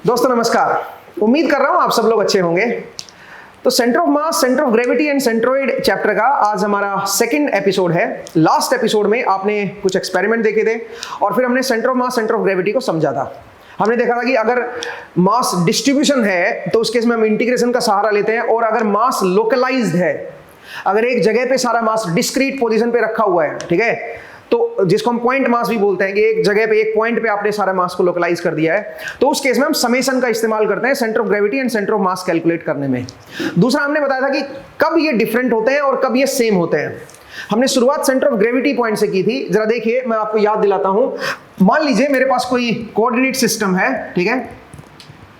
दोस्तों नमस्कार। उम्मीद कर रहा हूं आप सब लोग अच्छे होंगे। तो centre of mass, centre of gravity and centroid chapter का आज हमारा सेकंड एपिसोड है। लास्ट एपिसोड में आपने कुछ एक्सपेरिमेंट देखे थे और फिर हमने centre of mass, centre of gravity को समझा था। हमने देखा था कि अगर मास डिस्ट्रीब्यूशन है तो उस केस में हम इंटीग्रेशन का सहारा लेते हैं, और अगर मास लोकलाइज्ड है, अगर एक जगह पे सारा मास डिस्क्रीट पोजीशन पे रखा हुआ है, ठीक है, तो जिसको हम पॉइंट मास भी बोलते हैं कि एक जगह पे एक पॉइंट पे आपने सारा मास को लोकलाइज कर दिया है, तो उस केस में हम समेशन का इस्तेमाल करते हैं centre of gravity and centre of mass calculate करने में। दूसरा हमने बताया था कि कब ये डिफरेंट होते हैं और कब ये सेम होते हैं। हमने शुरुआत सेंटर ऑफ ग्रेविटी पॉइंट से की थी। जरा देखिए, मैं आपको याद दिलाता हूं। मान लीजिए मेरे पास कोई कोऑर्डिनेट सिस्टम है, ठीक है,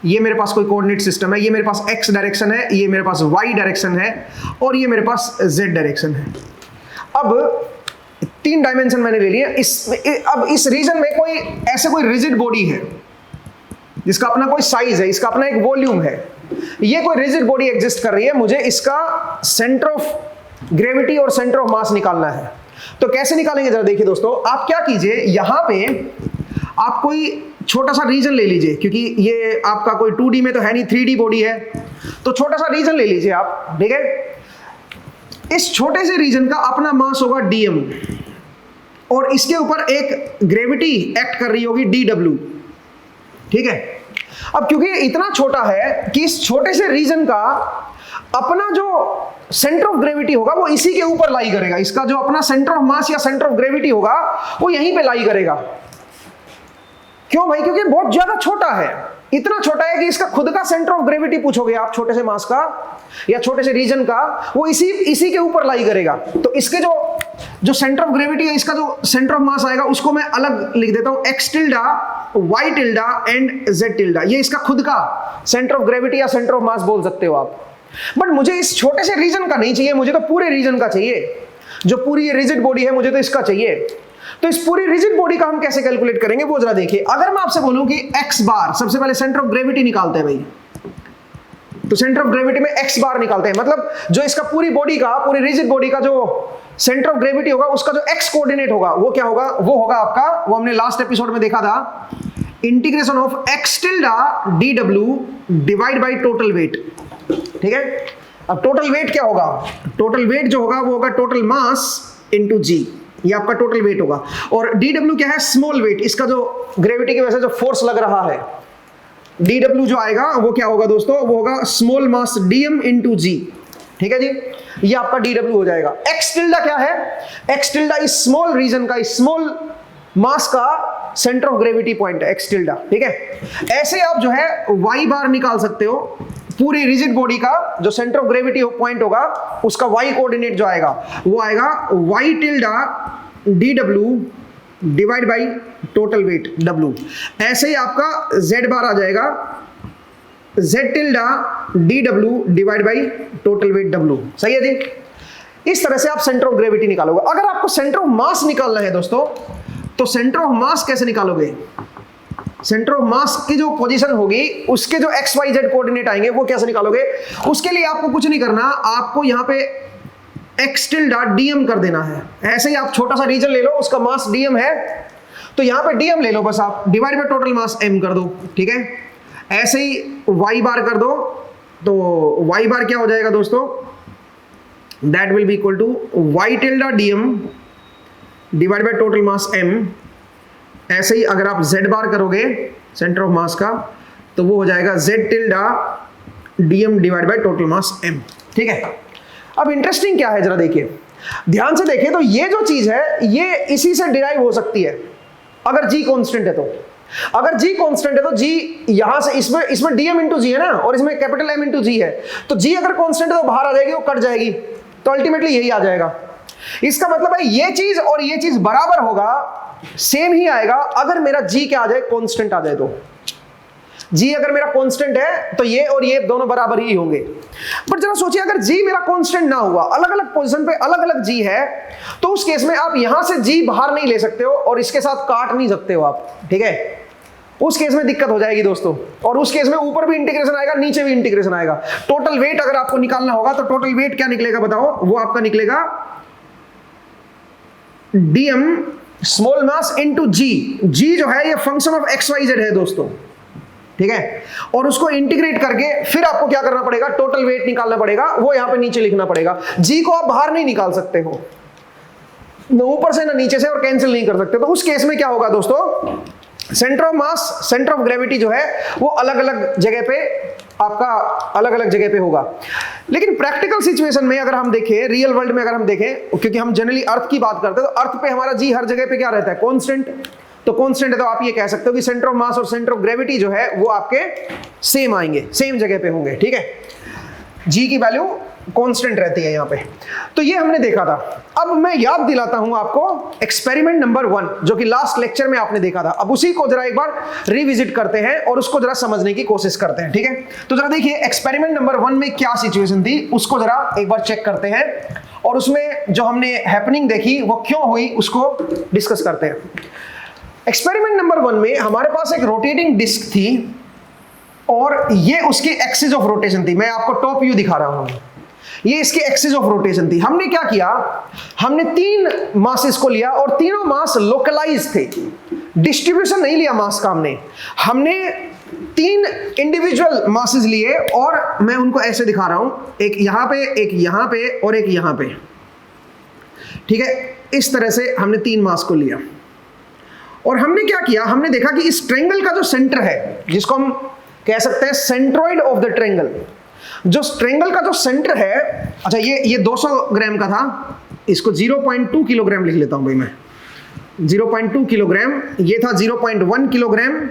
ये मेरे पास कोई कोऑर्डिनेट सिस्टम है, ये मेरे पास x डायरेक्शन है, ये मेरे पास y डायरेक्शन है और ये मेरे पास z डायरेक्शन है। अब तीन डायमेंशन मैंने ले लिए। अब इस रीजन में कोई रिजिड बॉडी है जिसका अपना कोई साइज है, इसका अपना एक वॉल्यूम है, ये कोई रिजिड बॉडी एग्जिस्ट कर रही है। मुझे इसका सेंटर ऑफ ग्रेविटी और सेंटर ऑफ मास निकालना है। तो कैसे निकालेंगे जरा देखिए दोस्तों। आप क्या कीजिए, यहां पे आप कोई छोटा सा रीजन ले लीजिए, क्योंकि ये आपका कोई 2D में तो है नहीं, 3D बॉडी है, तो छोटा सा रीजन ले लीजिए आप, ठीक है। इस छोटे से रीजन का अपना मास होगा dm और इसके ऊपर एक ग्रेविटी एक्ट कर रही होगी dw, ठीक है। अब क्योंकि इतना छोटा है कि इस छोटे से रीजन का अपना जो सेंटर ऑफ ग्रेविटी होगा वो इसी के ऊपर लाई करेगा। इसका जो अपना सेंटर ऑफ मास या सेंटर ऑफ ग्रेविटी होगा वो यहीं पे लाई करेगा। क्यों भाई? क्योंकि बहुत ज्यादा छोटा है, इतना छोटा है कि इसका खुद का सेंटर ऑफ ग्रेविटी पूछोगे आप छोटे से मास का या छोटे से रीजन का, वो इसी के ऊपर लाई करेगा। तो इसके जो सेंटर ऑफ ग्रेविटी है, इसका जो सेंटर ऑफ मास आएगा उसको मैं अलग लिख देता हूं, x tilde, y tilde and z tilde. ये इसका खुद का सेंटर ऑफ ग्रेविटी या सेंटर ऑफ मास बोल सकते हो आप। बट मुझे इस छोटे से रीजन का नहीं चाहिए, मुझे तो पूरे रीजन का चाहिए। जो पूरी ये रिजिड बॉडी है मुझे तो इसका चाहिए। तो इस पूरी रिजिड बॉडी का हम कैसे कैलकुलेट करेंगे वो जरा देखिए। अगर मैं आपसे बोलूं कि x बार, सबसे पहले सेंटर ऑफ ग्रेविटी निकालते हैं भाई, तो सेंटर ऑफ ग्रेविटी में x बार निकालते हैं। मतलब जो इसका पूरी बॉडी का, पूरी रिजिड बॉडी का जो सेंटर ऑफ ग्रेविटी होगा उसका जो x कोऑर्डिनेट होगा वो क्या होगा? वो होगा आपका, वो हमने लास्ट एपिसोड में देखा था, integration of x tilde dw divide by total weight, ठीक है। अब टोटल वेट क्या होगा? टोटल वेट जो होगा वो होगा टोटल मास इनटू g, ये आपका टोटल वेट होगा। और dw क्या है? Small weight. इसका जो ग्रेविटी की वजह से जो फोर्स लग रहा है, dw जो आएगा वो क्या होगा दोस्तों? वो होगा small mass dm into g, ठीक है जी। ये आपका dw हो जाएगा। x टिल्डा क्या है? x टिल्डा इस स्मॉल रीजन का, इस स्मॉल मास का सेंटर ऑफ ग्रेविटी पॉइंट है x टिल्डा, ठीक है। ऐसे आप जो है y बार निकाल सकते हो। पूरी रिजिड बॉडी का जो सेंटर ऑफ ग्रेविटी पॉइंट होगा उसका y कोऑर्डिनेट जो आएगा वो आएगा y tilde dw divide by total weight w। ऐसे ही आपका z बार आ जाएगा, z tilde dw divide by total weight w। सही है जी। इस तरह से आप सेंटर ऑफ ग्रेविटी निकालोगे। अगर आपको सेंटर ऑफ मास निकालना है दोस्तों, तो सेंटर ऑफ मास कैसे निकालोगे? सेंटर ऑफ मास की जो पोजीशन होगी उसके जो एक्स वाई जेड कोऑर्डिनेट आएंगे वो कैसे निकालोगे? उसके लिए आपको कुछ नहीं करना, आपको यहां पे एक्स टिल्डा डीएम कर देना है। ऐसे ही आप छोटा सा रीजन ले लो, उसका मास डीएम है, तो यहां पे डीएम ले लो बस, आप divide by total mass M कर दो, ठीक है। ऐसे ही वाई बार कर दो, तो वाई बार क्या हो जाएगा दोस्तों? That will be equal to Y tilde DM divide by total mass M. ऐसे ही अगर आप z बार करोगे सेंटर ऑफ मास का, तो वो हो जाएगा z tilde dm divide by total mass m, ठीक है। अब इंटरेस्टिंग क्या है जरा देखिए, ध्यान से देखिए। तो ये जो चीज है ये इसी से डिराइव हो सकती है अगर g कांस्टेंट है तो। अगर g कांस्टेंट है तो g यहां से, इसमें dm इंटू g है ना, और इसमें कैपिटल M इंटू g है, तो g अगर कांस्टेंट है तो बाहर आ जाएगी, वो कट जाएगी, तो अल्टीमेटली यही आ जाएगा। इसका मतलब है ये चीज और ये चीज बराबर होगा, सेम ही आएगा अगर मेरा g क्या आ जाए? कांस्टेंट आ जाए। तो g अगर मेरा कांस्टेंट है तो ये और ये दोनों बराबर ही होंगे। बट जरा सोचिए, अगर g मेरा कांस्टेंट ना हुआ, अलग अलग पोजीशन पे अलग अलग g है, तो उस केस में आप यहां से g बाहर नहीं ले सकते हो और इसके साथ काट नहीं सकते हो आप, ठीक है। उस केस में दिक्कत हो जाएगी दोस्तों। और उस केस में ऊपर भी इंटीग्रेशन आएगा, नीचे भी इंटीग्रेशन आएगा। टोटल वेट अगर आपको निकालना होगा तो टोटल वेट क्या निकलेगा बताओ? वो आपका निकलेगा dm small mass into g। g जो है ये function of X Y Z है दोस्तों, ठीक है, और उसको इंटीग्रेट करके फिर आपको क्या करना पड़ेगा, टोटल वेट निकालना पड़ेगा, वो यहां पे नीचे लिखना पड़ेगा। जी को आप बाहर नहीं निकाल सकते हो, ना ऊपर से ना नीचे से, और कैंसिल नहीं कर सकते। तो उस केस में क्या होगा दोस्तों, centre of mass, centre of gravity जो है वो अलग अलग जगह पे, आपका अलग अलग जगह पे होगा। लेकिन प्रैक्टिकल सिचुएशन में अगर हम देखें, रियल वर्ल्ड में अगर हम देखें, क्योंकि हम जनरली अर्थ की बात करते हैं, तो अर्थ पे हमारा जी हर जगह पे क्या रहता है, कांस्टेंट। तो कांस्टेंट है तो आप ये कह सकते हो कि सेंटर ऑफ मास और सेंटर ऑफ ग्रेविटी जो है वो आपके सेम आएंगे, सेम जगह पे होंगे, ठीक है। जी की वैल्यू कांस्टेंट रहती है यहाँ पे। तो ये हमने देखा था। अब मैं याद दिलाता हूं आपको एक्सपेरिमेंट नंबर 1 जो कि लास्ट लेक्चर में आपने देखा था। अब उसी को जरा एक बार रिविजिट करते हैं और उसको जरा समझने की कोशिश करते हैं, ठीक है। तो जरा देखिए एक्सपेरिमेंट नंबर 1 में क्या सिचुएशन थी, उसको जरा एक बार चेक करते हैं और उसमें जो हमने हैपनिंग देखी वो क्यों हुई उसको डिस्कस करते हैं। एक्सपेरिमेंट नंबर 1 में हमारे पास एक रोटेटिंग डिस्क थी और ये उसकी एक्सिस ऑफ रोटेशन थी। मैं आपको टॉप व्यू दिखा रहा हूं, ये इसकी एक्सिस ऑफ रोटेशन थी। हमने क्या किया, हमने 3 मासेस को लिया और तीनों मास लोकलाइज थे, डिस्ट्रीब्यूशन नहीं लिया मास का। हमने 3 इंडिविजुअल मासेस लिए और मैं उनको ऐसे दिखा रहा हूं, एक यहां पे, एक यहां पे और एक यहां पे, ठीक है। इस तरह से हमने 3 मास को लिया और हमने क्या किया, हमने देखा कि इस ट्रायंगल का जो सेंटर है, जिसको हम कह सकते हैं सेंट्रोइड ऑफ द ट्रायंगल, जो ट्रायंगल का जो सेंटर है, अच्छा ये 200 ग्राम का था, इसको 0.2 किलोग्राम लिख लेता हूं भाई मैं, 0.2 किलोग्राम, ये था 0.1 किलोग्राम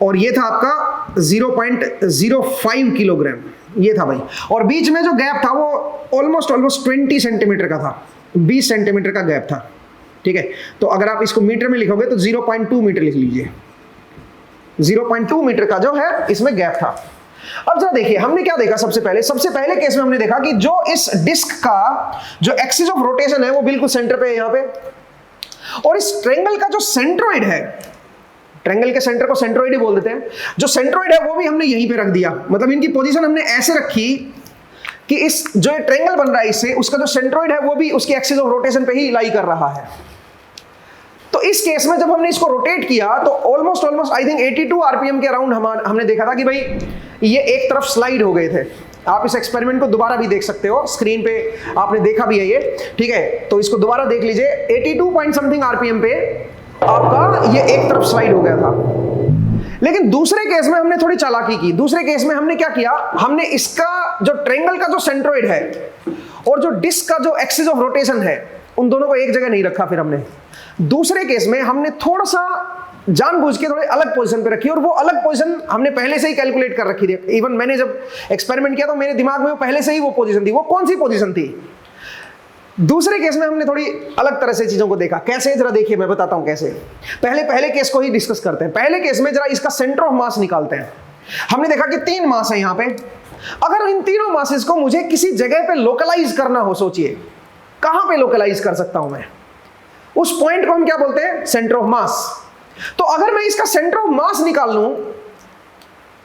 और ये था आपका 0.05 किलोग्राम, ये था भाई। और बीच में जो गैप था वो ऑलमोस्ट 20 सेंटीमीटर का था, 20 सेंटीमीटर का गैप था, ठीक है। तो अगर आप इसको मीटर में लिखोगे तो 0.2 मीटर लिख लीजिए, 0.2 मीटर का जो है इसमें गैप था। अब जरा देखिए हमने क्या देखा, सबसे पहले केस में हमने देखा कि जो इस डिस्क का जो एक्सिस ऑफ रोटेशन है वो बिल्कुल सेंटर पे है यहां पे, और इस ट्रायंगल का जो सेंट्रोइड है, ट्रायंगल के सेंटर को सेंट्रोइड ही बोल देते हैं, जो सेंट्रोइड है वो भी हमने यहीं पे रख दिया। मतलब इनकी पोजीशन हमने ऐसे रखी कि इस जो ट्रायंगल बन रहा है इससे, उसका जो सेंट्रोइड है वो भी उसकी एक्सिस ऑफ रोटेशन पे ही लाई कर रहा है। तो इस केस में जब हमने इसको रोटेट किया तो ऑलमोस्ट आई थिंक 82 आरपीएम के अराउंड हमने देखा था कि भाई ये एक तरफ स्लाइड हो गए थे। आप इस एक्सपेरिमेंट को दोबारा भी देख सकते हो, स्क्रीन पे आपने देखा भी है ये, ठीक है। तो इसको दोबारा देख लीजिए, 82 पॉइंट समथिंग आरपीएम पे आपका ये एक तरफ स्लाइड हो गया था। लेकिन दूसरे केस में हमने थोड़ी चालाकी की। दूसरे केस में हमने क्या किया, हमने इसका जो ट्रायंगल का जो सेंट्रोइड है और जो डिस्क का जो एक्सिस ऑफ रोटेशन है, उन दोनों को एक जगह नहीं रखा। फिर हमने दूसरे केस में हमने थोड़ा सा जानबूझ के थोड़े अलग पोजीशन पे रखी, और वो अलग पोजीशन हमने पहले से ही कैलकुलेट कर रखी थी। इवन मैंने जब एक्सपेरिमेंट किया तो मेरे दिमाग में वो पहले से ही वो पोजीशन थी। वो कौन सी पोजीशन थी? दूसरे केस में हमने थोड़ी अलग तरह से चीजों को देखा। कैसे, जरा देखिए, मैं बताता हूं कैसे। पहले केस को ही डिस्कस करते हैं। पहले केस में जरा इसका सेंटर ऑफ मास निकालते हैं। हमने देखा कि 3 मास है यहां पे। अगर इन तीनों मासेस को मुझे किसी जगह पे लोकलाइज करना हो, सोचिए कहां पे लोकलाइज कर सकता हूं मैं? उस पॉइंट को हम क्या बोलते हैं? Centre of mass. तो अगर मैं इसका सेंटर ऑफ मास निकाल लूं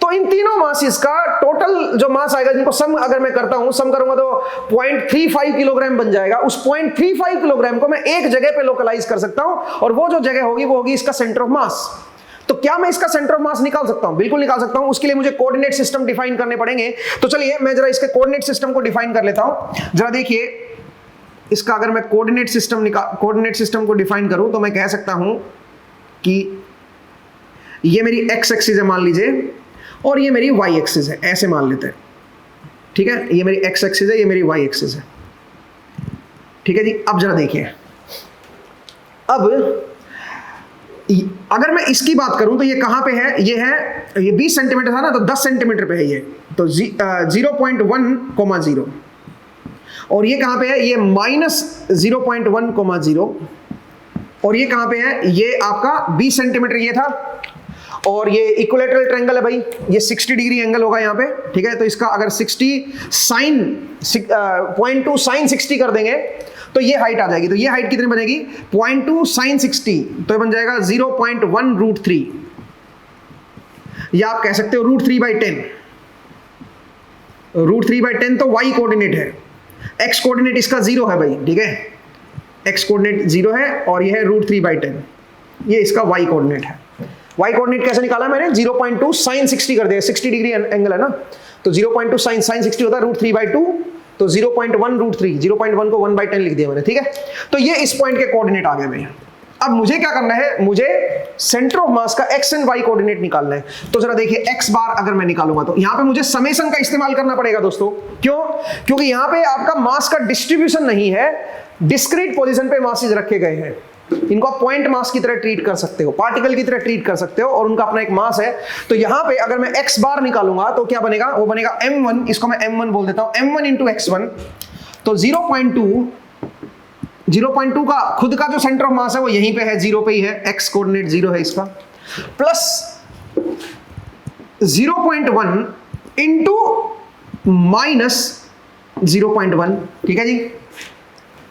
तो इन तीनों मासेस का टोटल जो मास आएगा, जिनको सम अगर मैं करता हूं, सम करूंगा तो 0.35 किलोग्राम बन जाएगा। उस 0.35 किलोग्राम को मैं एक जगह पे लोकलाइज कर सकता हूं, और वो जो जगह होगी वो होगी इसका सेंटर ऑफ मास। तो क्या मैं इसका सेंटर ऑफ मास निकाल सकता हूं? बिल्कुल निकाल सकता हूं। उसके लिए मुझे कोऑर्डिनेट सिस्टम डिफाइन करने पड़ेंगे। तो चलिए मैं जरा इसके कोऑर्डिनेट सिस्टम को डिफाइन कर लेता हूं। जरा देखिए, इसका अगर मैं कोऑर्डिनेट सिस्टम को डिफाइन करूं तो मैं कह सकता हूं कि ये मेरी एक्स एक्सिस है मान लीजिए, और ये मेरी वाई एक्सिस है, ऐसे मान लेते हैं, ठीक है। ये मेरी एक्स एक्सिस है, ये मेरी वाई एक्सिस है, ठीक है जी। अब जरा देखिए, अब अगर मैं इसकी बात करूं तो ये कहां पे है? ये 20 सेंटीमीटर था ना, तो 10 सेंटीमीटर पे है ये, तो 0.1,0, और ये कहां पे है? ये -0.1,0, और ये कहां पे है? ये आपका 20 सेंटीमीटर ये था, और ये इक्विलैटरल ट्रायंगल है भाई, ये 60 डिग्री एंगल होगा यहाँ पे, ठीक है। तो इसका अगर 0.2 साइन 60 कर देंगे तो ये हाइट आ जाएगी। तो ये हाइट कितनी बनेगी? 0.2 साइन 60, तो ये बन जाएगा 0.1√3, या आप कह सकते हो √3/10। √3/10 तो y कोऑर्डिनेट है, x कोऑर्डिनेट इसका 0 है भाई, ठीक है। x कोऑर्डिनेट 0 है और ये है √3/10, ये इसका y कोऑर्डिनेट है। y कोऑर्डिनेट कैसे निकाला है मैंने, 0.2 sin 60 कर दिया, 60 डिग्री एंगल है ना, तो 0.2 sin 60 होता है √3/2, तो 0.1 √3, 0.1 को 1/10 लिख दिया मैंने, ठीक है। तो ये इस पॉइंट के कोऑर्डिनेट आ गए भैया। अब मुझे क्या करना है, मुझे सेंटर ऑफ मास का x एंड y कोऑर्डिनेट निकालना है। तो जरा देखिए x बार अगर मैं निकालूंगा तो यहां पे मुझे समेशन का इस्तेमाल करना पड़ेगा दोस्तों। क्यों? क्योंकि यहां पे आपका मास का डिस्ट्रीब्यूशन नहीं है, डिस्क्रीट पोजीशन पे मासेस रखे गए हैं। इनको आप पॉइंट मास की तरह ट्रीट कर सकते हो, पार्टिकल की तरह ट्रीट कर सकते हो, और उनका अपना एक मास है। तो यहां पे अगर मैं x बार निकालूंगा तो क्या बनेगा, वो बनेगा m1, इसको मैं m1 बोल देता हूं, m1 इंटू x1, तो 0.2 का खुद का जो सेंटर ऑफ मास है वो यहीं पे है, 0 पे ही है, x कोऑर्डिनेट 0 है इसका, प्लस 0.1 इंटू माइनस 0.1, ठीक है जी,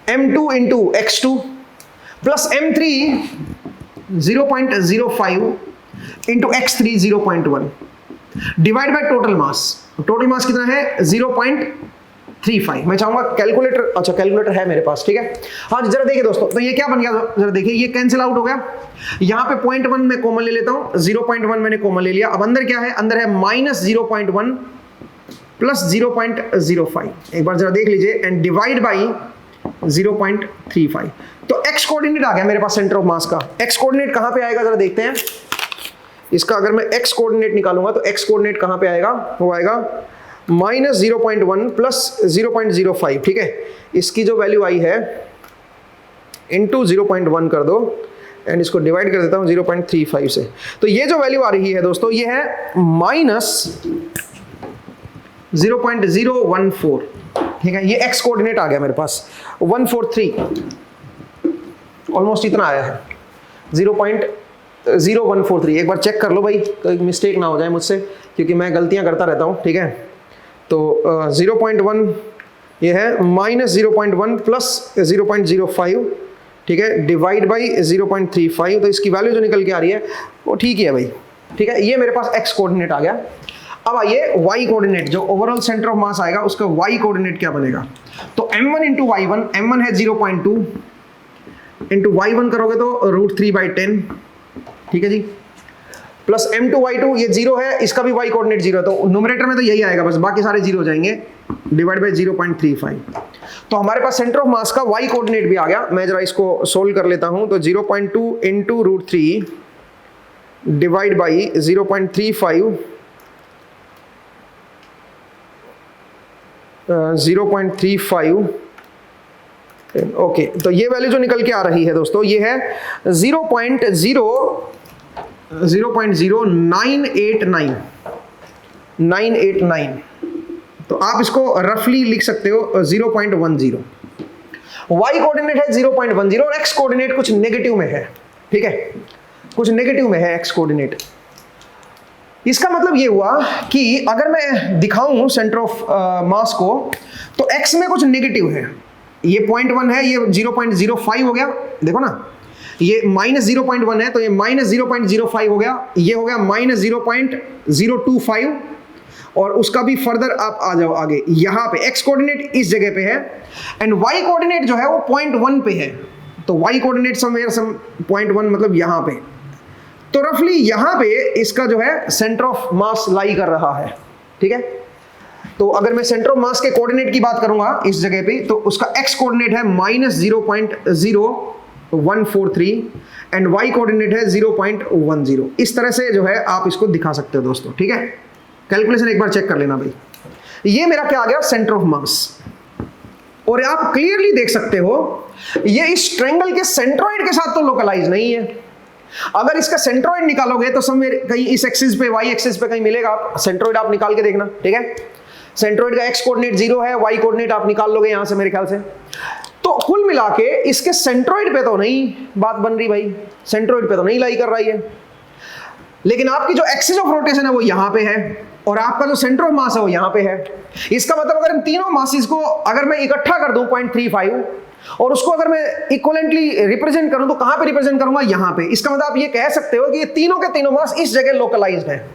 m2 into x2 plus m3 0.05 into x3 0.1 divide by total mass. Total mass कितना है 0.35। मैं चाहूंगा कैलकुलेटर, अच्छा कैलकुलेटर है मेरे पास, ठीक है। हाँ जरा देखिए दोस्तों, तो ये क्या बन गया, जरा देखिए, ये कैंसिल आउट हो गया। यहां पे 0.1 मैं कॉमन ले लेता हूं, 0.1 मैंने कॉमन ले लिया। अब अंदर क्या है, अंदर है माइनस 0.1 प्लस 0.05, एक बार जरा देख लीजिए, एंड डिवाइड बाई 0.35। तो x कोऑर्डिनेट आ गया मेरे पास सेंटर ऑफ मास का। x कोऑर्डिनेट कहां पे आएगा जरा देखते हैं इसका। अगर मैं x कोऑर्डिनेट निकालूंगा तो x कोऑर्डिनेट कहां पे आएगा, वो आएगा माइनस 0.1 प्लस 0.05, ठीक है। इसकी जो वैल्यू आई है इंटू 0.1 कर दो, एंड इसको डिवाइड कर देता हूं 0.35 से। तो ये जो वैल्यू आ रही है दोस्तों, ये है माइनस 0.014, ठीक है। ये x कोऑर्डिनेट आ गया मेरे पास 143, ऑलमोस्ट इतना आया है, 0.0143। एक बार चेक कर लो भाई, कोई मिस्टेक ना हो जाए मुझसे, क्योंकि मैं गलतियां करता रहता हूं, ठीक है। तो 0.1 ये है, माइनस 0.1 प्लस 0.05, ठीक है, डिवाइड बाई 0.35। तो इसकी वैल्यू जो निकल के आ रही है वो ठीक ही है भाई, ठीक है। ये मेरे पास x कोऑर्डिनेट आ गया। अब आइए y कोऑर्डिनेट, जो ओवरऑल सेंटर ऑफ मास आएगा उसका y कोऑर्डिनेट क्या बनेगा। तो m1 इंटू y1, m1 है 0.2 इंटू y1 करोगे तो √3/10, ठीक है जी, प्लस m2 y2, ये 0 है, इसका भी y कोऑर्डिनेट 0 है, तो न्यूमरेटर में तो यही आएगा, बस बाकी सारे 0 हो जाएंगे, डिवाइड बाय 0.35। तो हमारे पास सेंटर ऑफ मास का y कोऑर्डिनेट भी आ गया। मैं जरा इसको सोल्व कर लेता हूं, तो 0.2 इंटू √3 डिवाइड बाई 0.35, 0.35, ओके। तो ये वैल्यू जो निकल के आ रही है दोस्तों, ये है 0.0989। तो आप इसको रफली लिख सकते हो 0.10। y कोऑर्डिनेट है 0.10 और x कोऑर्डिनेट कुछ नेगेटिव में है, ठीक है, कुछ नेगेटिव में है x कोऑर्डिनेट। इसका मतलब ये हुआ कि अगर मैं दिखाऊं सेंटर ऑफ मास को, तो x में कुछ नेगेटिव है, ये 0.1 है, ये 0.05 हो गया, देखो ना, ये माइनस 0.1 है तो ये माइनस 0.05 हो गया, ये हो गया माइनस 0.025, और उसका भी फर्दर आप आ जाओ आगे, यहाँ पे x कोऑर्डिनेट इस जगह पे है, एंड y कोऑर्डिनेट जो है वो 0.1 पे है। तो y कोऑर्डिनेट समवेयर सम 0.1, मतलब यहाँ पे, तो रफली यहाँ पे इसका जो है सेंटर ऑफ मास लाई कर रहा है, ठीक है। तो अगर मैं सेंटर ऑफ मास के कोऑर्डिनेट की बात करूंगा इस जगह पे, तो उसका x कोऑर्डिनेट है माइनस 0.0143 एंड y कोऑर्डिनेट है 0.10। इस तरह से जो है आप इसको दिखा सकते हो दोस्तों, ठीक है। कैलकुलेशन एक बार चेक कर लेना भाई। ये मेरा क्या आ गया, सेंटर ऑफ मास। और आप क्लियरली देख सकते हो ये इस ट्रायंगल के सेंट्रोइड के साथ तो लोकलाइज नहीं है। अगर इसका सेंट्रोइड निकालोगे तो सब कहीं इस एक्सिस पे, y एक्सिस पे कहीं मिलेगा, आप सेंट्रोइड आप निकाल के देखना, ठीक है। सेंट्रोइड का x कोऑर्डिनेट 0 है, y कोऑर्डिनेट आप निकाल लोगे यहां से मेरे ख्याल से। तो कुल मिला के इसके सेंट्रोइड पे तो नहीं बात बन रही भाई, सेंट्रोइड पे तो नहीं लाई कर रही है, लेकिन आपकी जो एक्सिस ऑफ रोटेशन है वो यहां पे है, और आपका जो सेंटर ऑफ मास है वो यहां पे है। इसका मतलब अगर इन तीनों मासेस को अगर मैं इकट्ठा कर दूं 0.35, और उसको अगर मैं इक्विवेलेंटली रिप्रेजेंट करूं, तो कहां पे रिप्रेजेंट करूंगा, यहां पे। इसका मतलब आप ये कह सकते हो कि ये तीनों के तीनों मास इस जगह लोकलाइज्ड है,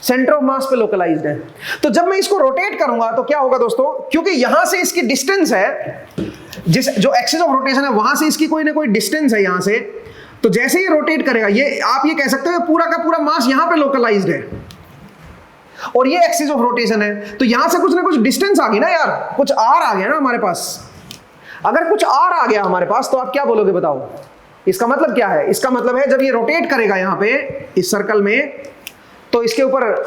सेंटर ऑफ मास पे लोकलाइज्ड है। तो जब मैं इसको रोटेट करूंगा तो क्या होगा दोस्तों, क्योंकि यहां से इसकी डिस्टेंस है, जिस जो एक्सिस ऑफ रोटेशन है वहां से इसकी कोई ना कोई डिस्टेंस है यहां से, तो जैसे ही रोटेट करेगा, ये आप ये कह सकते हो पूरा का पूरा मास यहां पे लोकलाइज्ड है और ये एक्सिस ऑफ रोटेशन है। तो यहां से कुछ ना कुछ डिस्टेंस आ गई ना यार, कुछ आर आ गया ना हमारे पास। अगर कुछ आर आ गया हमारे पास तो आप क्या बोलोगे बताओ? इसका मतलब क्या है? इसका मतलब है जब ये रोटेट करेगा यहां पे इस सर्कल में, तो इसके ऊपर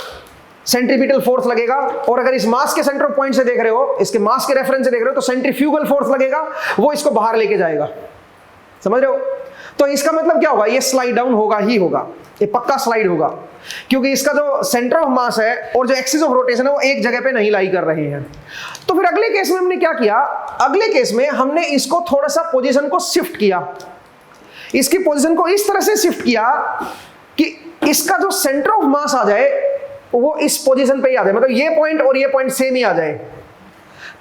सेंट्रीपिटल फोर्स लगेगा, और अगर इस मास के सेंटर ऑफ पॉइंट से देख रहे हो, इसके मास के रेफरेंस से देख रहे हो, तो सेंट्रीफ्यूगल फोर्स लगेगा, वो इसको बाहर लेके जाएगा। समझ रहे हो? तो इसका मतलब क्या होगा? ये स्लाइड डाउन होगा ही होगा, ये पक्का स्लाइड होगा, क्योंकि इसका जो सेंटर ऑफ मास है और जो एक्सिस ऑफ रोटेशन है वो एक जगह पे नहीं लाई कर रहे हैं। तो फिर अगले केस में हमने क्या किया? अगले केस में हमने इसको थोड़ा सा पोजीशन को शिफ्ट किया, इसकी पोजीशन को इस तरह से शिफ्ट किया कि इसका जो सेंटर ऑफ मास आ जाए वो इस पोजीशन पे ही आ जाए, मतलब ये पॉइंट और ये पॉइंट सेम ही आ जाए।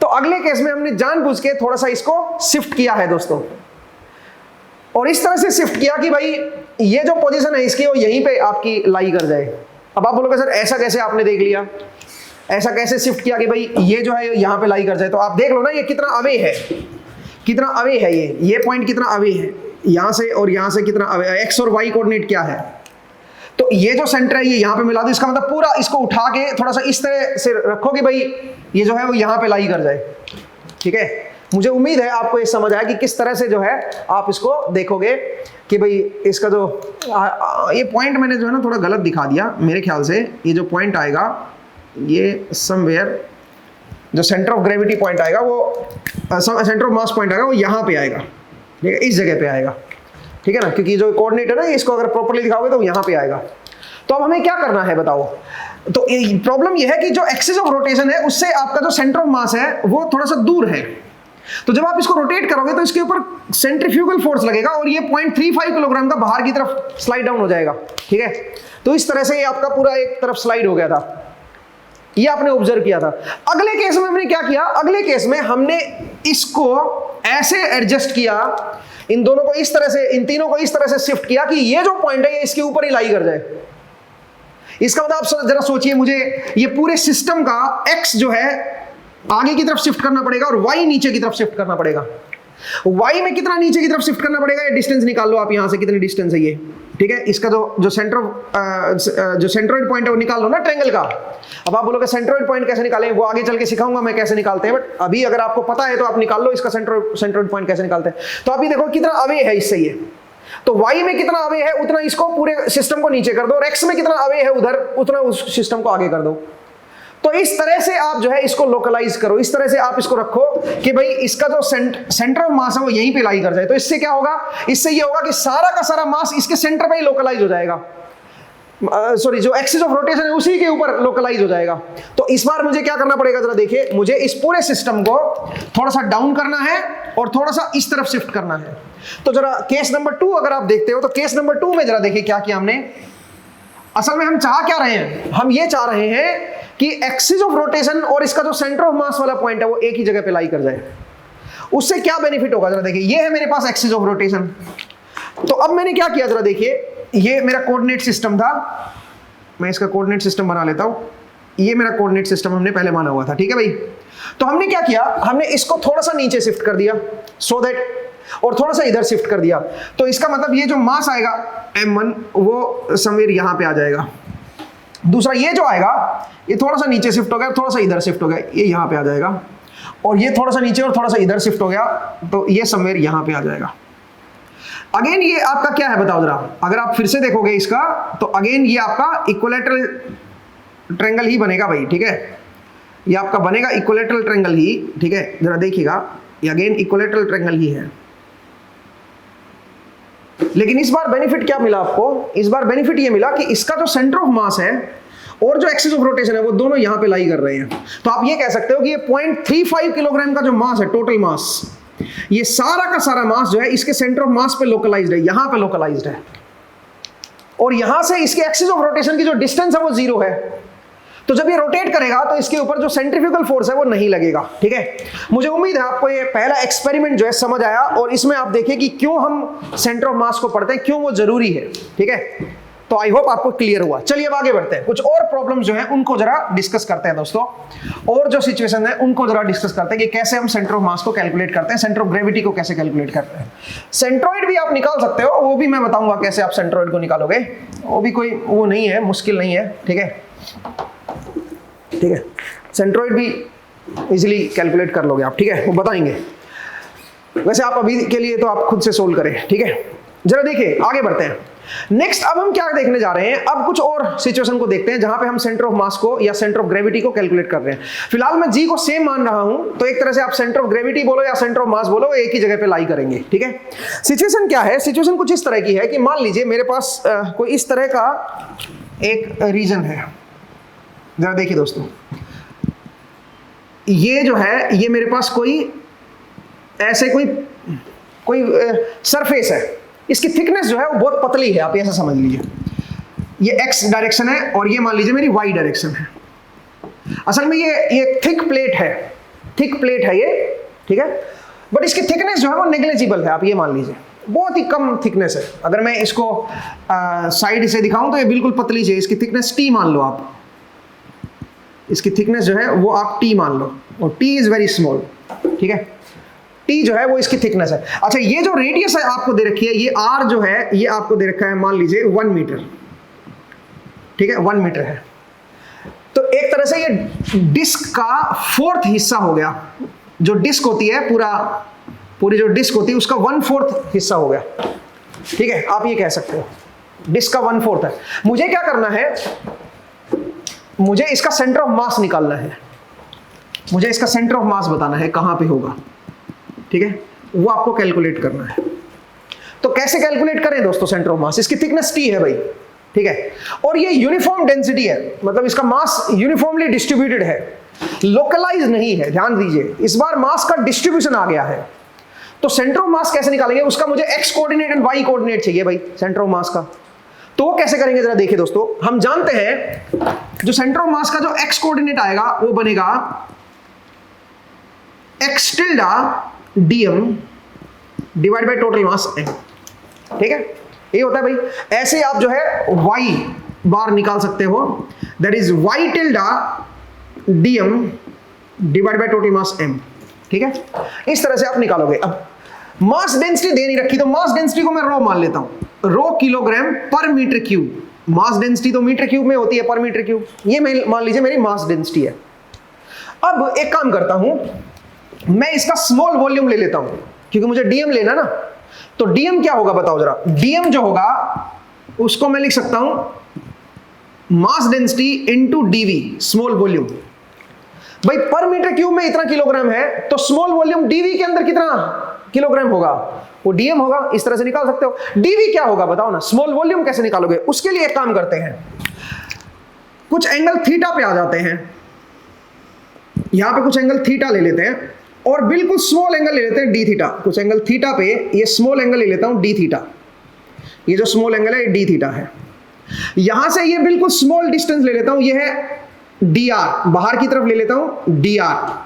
तो अगले केस में हमने जानबूझ के थोड़ा सा इसको शिफ्ट किया है दोस्तों, और इस तरह से शिफ्ट किया कि भाई ये जो पोजीशन है इसकी वो यहीं पे आपकी लाई कर जाए। अब आप बोलोगे सर ऐसा कैसे आपने देख लिया, ऐसा कैसे शिफ्ट किया कि भाई ये जो है यहां पे लाई कर जाए? तो आप देख लो ना ये कितना अवे है, कितना अवे है, ये पॉइंट कितना अवे है यहां से, और यहां से कितना अवे, एक्स और वाई कोऑर्डिनेट क्या है। तो ये जो सेंटर है ये यहां पे मिला दो, इसका मतलब पूरा इसको उठा के थोड़ा सा इस तरह से रखो कि भाई ये जो है वो यहां पे लाई कर जाए। ठीक है, मुझे उम्मीद है आपको ये समझ आया कि किस तरह से जो है आप इसको देखोगे कि भाई इसका जो ये पॉइंट मैंने जो है ना थोड़ा गलत दिखा दिया मेरे ख्याल से। ये जो पॉइंट आएगा ये समवेयर जो सेंटर ऑफ ग्रेविटी पॉइंट आएगा वो सेंटर ऑफ मास पॉइंट आएगा वो यहाँ पे आएगा, ठीक है, इस जगह पे आएगा। ठीक है ना, क्योंकि जो कोऑर्डिनेट है ना इसको अगर प्रॉपर्ली दिखाओगे तो यहाँ पे आएगा। तो अब हमें क्या करना है बताओ? तो प्रॉब्लम ये है कि जो एक्सिस ऑफ रोटेशन है उससे आपका जो सेंटर ऑफ मास है वो थोड़ा सा दूर है। तो जब आप इसको रोटेट करोगे तो इसके ऊपर सेंट्रीफ्यूगल फोर्स लगेगा और ये 0.35 किलोग्राम का बाहर की तरफ स्लाइड डाउन हो जाएगा। ठीक है, तो इस तरह से ये आपका पूरा एक तरफ स्लाइड हो गया था, ये आपने ऑब्जर्व किया था। अगले केस में हमने क्या किया? अगले केस में हमने इसको ऐसे एडजस्ट किया, इन दोनों को इस तरह से, इन तीनों को इस तरह से शिफ्ट किया कि ये जो पॉइंट है ये इसके ऊपर ही लाई कर जाए। इसका मतलब आप जरा सोचिए, मुझे ये पूरे सिस्टम का एक्स जो है आगे की तरफ शिफ्ट करना पड़ेगा और वाई नीचे की तरफ शिफ्ट करना पड़ेगा। वाई में कितना नीचे की तरफ शिफ्ट करना पड़ेगा, ये डिस्टेंस निकाल लो आप, यहां से कितनी डिस्टेंस है ये। ठीक है, इसका जो सेंट्रोइड पॉइंट है वो निकाल लो ना ट्रायंगल का। अब आप बोलोगे सेंट्रोइड पॉइंट कैसे निकालें, वो आगे चल के सिखाऊंगा मैं कैसे निकालते हैं, बट अभी अगर आपको पता है तो आप निकाल लो इसका सेंट्रोइड पॉइंट कैसे निकालते हैं। तो अभी देखो कितना अवे है इससे ये, तो y में कितना अवे है उतना इसको पूरे सिस्टम को नीचे कर दो, और x में कितना अवे है उधर उतना उस सिस्टम को आगे कर दो। तो इस तरह से आप जो है इसको लोकलाइज करो, इस तरह से आप इसको रखो कि भाई इसका जो सेंटर ऑफ मास है वो यहीं पे लाई कर जाए। तो इससे क्या होगा? इससे ये होगा कि सारा का सारा मास इसके सेंटर पे ही लोकलाइज हो जाएगा, सॉरी जो एक्सिस ऑफ रोटेशन है उसी के ऊपर लोकलाइज हो जाएगा। तो इस बार मुझे क्या करना पड़ेगा जरा देखिए, मुझे इस पूरे सिस्टम को थोड़ा सा डाउन करना है और थोड़ा सा इस तरफ शिफ्ट करना है। तो जरा केस नंबर 2 अगर आप देखते हो तो केस नंबर 2 में जरा देखिए क्या किया हमने। असल में हम चाह क्या रहे हैं? हम ये चाह रहे हैं कि एक्सिस ऑफ रोटेशन और इसका जो सेंटर ऑफ मास वाला पॉइंट है वो एक ही जगह पे लाई कर जाए। उससे क्या बेनिफिट होगा जरा देखिए, ये है मेरे पास एक्सिस ऑफ रोटेशन। तो अब मैंने क्या किया जरा देखिए, ये मेरा कोऑर्डिनेट सिस्टम था, मैं इसका कोऑर्डिनेट सिस्टम बना लेता हूं। ये मेरा कोऑर्डिनेट सिस्टम हमने पहले माना हुआ था, ठीक है भाई। तो हमने क्या किया, हमने इसको थोड़ा सा नीचे शिफ्ट कर दिया सो दैट, और थोड़ा सा इधर शिफ्ट कर दिया। तो इसका मतलब ये जो मास आएगा m1 वो समवेयर यहां पे आ जाएगा। दूसरा ये जो आएगा ये थोड़ा सा नीचे शिफ्ट हो गया, थोड़ा सा इधर शिफ्ट हो गया, ये यहां पे आ जाएगा। और ये थोड़ा सा नीचे और थोड़ा सा इधर शिफ्ट हो गया, तो ये समवेयर यहां पे आ जाएगा। अगेन ये आपका क्या है बताओ जरा, अगर आप फिर से देखोगे इसका तो अगेन ये आपका इक्विलैटरल ट्रायंगल ही बनेगा भाई। ठीक है, ये आपका बनेगा इक्विलैटरल ट्रायंगल ही। ठीक है, जरा देखिएगा ये अगेन इक्विलैटरल ट्रायंगल ही है। लेकिन इस बार बेनिफिट क्या मिला आपको? इस बार बेनिफिट ये मिला कि इसका जो सेंटर ऑफ मास है और जो एक्सिस ऑफ रोटेशन है वो दोनों यहां पे लाई कर रहे हैं। तो आप ये कह सकते हो कि ये 0.35 किलोग्राम का जो मास है, टोटल मास, ये सारा का सारा मास जो है इसके सेंटर ऑफ मास पे लोकलाइज्ड है, यहां पे लोकलाइज्ड है। और यहां से इसके एक्सिस ऑफ रोटेशन की जो डिस्टेंस है वो 0 है। तो जब ये रोटेट करेगा तो इसके ऊपर जो सेंट्रीफ्यूगल फोर्स है वो नहीं लगेगा। ठीक है, मुझे उम्मीद है आपको ये पहला एक्सपेरिमेंट जो है समझ आया, और इसमें आप देखिए कि क्यों हम सेंटर ऑफ मास को पढ़ते हैं, क्यों वो जरूरी है। ठीक है, तो आई होप आपको क्लियर हुआ। चलिए अब आगे बढ़ते हैं, कुछ और प्रॉब्लम्स जो है उनको जरा डिस्कस करते हैं दोस्तों, और जो सिचुएशन है उनको जरा डिस्कस करते हैं कि कैसे हम सेंटर ऑफ मास को कैलकुलेट करते हैं, सेंटर ऑफ ग्रेविटी को कैसे कैलकुलेट करते हैं। सेंट्रोइड भी आप निकाल सकते हो, वो भी मैं बताऊंगा कैसे आप सेंट्रोइड को निकालोगे, वो भी कोई वो नहीं है, मुश्किल नहीं है, ठीक है, ठीक है, सेंट्रोइड भी इजीली कैलकुलेट कर लोगे आप, ठीक है, वो बताएंगे। वैसे आप अभी के लिए तो आप खुद से सोल्व करें, ठीक है। जरा देखिए आगे बढ़ते हैं। नेक्स्ट अब हम क्या देखने जा रहे हैं, अब कुछ और सिचुएशन को देखते हैं जहां पे हम सेंटर ऑफ मास को या सेंटर ऑफ ग्रेविटी को कैलकुलेट कर रहे हैं। फिलहाल मैं जी को सेम मान रहा हूं, तो एक तरह से आप सेंटर ऑफ ग्रेविटी बोलो या सेंटर ऑफ मास बोलो, एक ही जगह पे लाई करेंगे, ठीक है। सिचुएशन क्या है, सिचुएशन कुछ इस तरह की है कि मान लीजिए मेरे पास कोई इस तरह का एक रीजन है। जरा देखिए दोस्तों, ये जो है ये मेरे पास कोई ऐसे कोई सरफेस है, इसकी थिकनेस जो है वो बहुत पतली है, आप ऐसा समझ लीजिए। ये एक्स डायरेक्शन है और ये मान लीजिए मेरी वाई डायरेक्शन है। असल में ये थिक प्लेट है ये, ठीक है, बट इसकी थिकनेस जो है वो नेग्लिजिबल है, आप ये मान लीजिए, बहुत ही कम थिकनेस है। अगर मैं इसको साइड से दिखाऊं तो ये बिल्कुल पतली है, इसकी थिकनेस टी मान लो आप, इसकी थिकनेस जो है वो आप टी मान लो, और टी इज वेरी स्मॉल, ठीक है, टी जो है वो इसकी थिकनेस है। अच्छा, ये जो रेडियस है आपको दे रखी है, ये आर जो है ये आपको दे रखा है, मान लीजिए 1 मीटर, ठीक है, 1 मीटर है। तो एक तरह से ये डिस्क का 4th हिस्सा हो गया, जो डिस्क होती है पूरी जो डिस्क होती है उसका 1/4 हिस्सा हो गया, ठीक है, आप ये कह सकते हो डिस्क का 1/4 है। मुझे क्या करना है, मुझे इसका सेंटर ऑफ मास निकालना है, मुझे इसका सेंटर ऑफ मास बताना है कहां पे होगा, ठीक है, वो आपको कैलकुलेट करना है। तो कैसे कैलकुलेट करें दोस्तों सेंटर ऑफ मास, इसकी थिकनेस टी है भाई, ठीक है, और ये यूनिफॉर्म डेंसिटी है, मतलब इसका मास यूनिफॉर्मली डिस्ट्रीब्यूटेड है, लोकलाइज नहीं है। ध्यान दीजिए, इस बार मास का डिस्ट्रीब्यूशन आ गया है। तो सेंटर ऑफ मास कैसे निकालेंगे, उसका मुझे X coordinate and Y coordinate चाहिए भाई, सेंटर ऑफ मास का। तो वो कैसे करेंगे जरा देखिए दोस्तों, हम जानते हैं जो सेंटर ऑफ मास का जो एक्स कोऑर्डिनेट आएगा वो बनेगा x tilde dm divide by total mass m, ठीक है, ये होता है भाई। ऐसे आप जो है y बार निकाल सकते हो, that is y tilde dm divide by total mass m, ठीक है, इस तरह से आप निकालोगे। अब मास डेंसिटी दे नहीं रखी, तो मास डेंसिटी को मैं रो मान लेता हूं, रो किलोग्राम पर मीटर क्यूब। मास डेंसिटी तो मीटर क्यूब में होती है, पर मीटर क्यूब, ये मान लीजिए मेरी मास डेंसिटी है। अब एक काम करता हूं, मैं इसका स्मॉल वॉल्यूम ले लेता हूं, क्योंकि मुझे डीएम लेना ना। तो डीएम क्या होगा बताओ जरा, डीएम जो होगा उसको मैं लिख सकता हूं mass density into DV, small volume. भाई पर मीटर क्यूब में इतना किलोग्राम है, तो स्मॉल वॉल्यूम डीवी के अंदर कितना किलोग्राम होगा, वो डीएम होगा। इस तरह से निकाल सकते हो। डीवी क्या होगा बताओ ना, स्मॉल वॉल्यूम कैसे निकालोगे। उसके लिए एक काम करते हैं, कुछ एंगल थीटा पे आ जाते हैं, यहां पे कुछ एंगल थीटा ले लेते हैं, और बिल्कुल स्मॉल एंगल ले लेते हैं डी थीटा। कुछ एंगल थीटा पे ये स्मॉल एंगल ले लेता हूं डी थीटा, ये जो स्मॉल एंगल है ये डी थीटा है। यहां से ये बिल्कुल स्मॉल डिस्टेंस ले लेता हूं, ये है डी आर, बाहर की तरफ ले लेता हूं डी आर।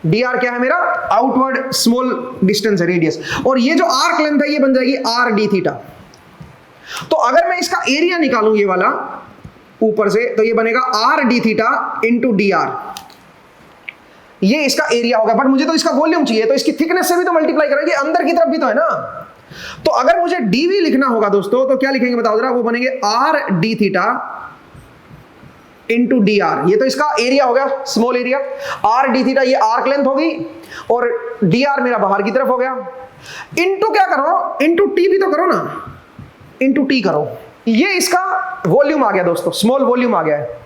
डी आर क्या है मेरा, आउटवर्ड स्मॉल डिस्टेंस है, रेडियस, और ये जो आर्क लेंथ है ये बन जाएगी आर डी थीटा। तो अगर मैं इसका एरिया निकालूं ये वाला ऊपर से, तो ये बनेगा are D theta into D R, ये इसका एरिया होगा। बट मुझे तो इसका वॉल्यूम चाहिए, तो इसकी थिकनेस से भी तो मल्टीप्लाई करेंगे, अंदर की तरफ भी तो है ना। तो अगर मुझे डीवी लिखना होगा दोस्तों, तो क्या लिखेंगे बताओ जरा, वो बनेंगे are D theta into D R. ये तो इसका एरिया हो गया, small area, are D theta ये आर्क लेंथ होगी, और डी आर मेरा बाहर की तरफ हो गया। इंटू क्या करो, इंटू टी भी तो करो ना, इंटू टी करो, ये इसका वॉल्यूम आ गया दोस्तों, स्मॉल वॉल्यूम आ गया है।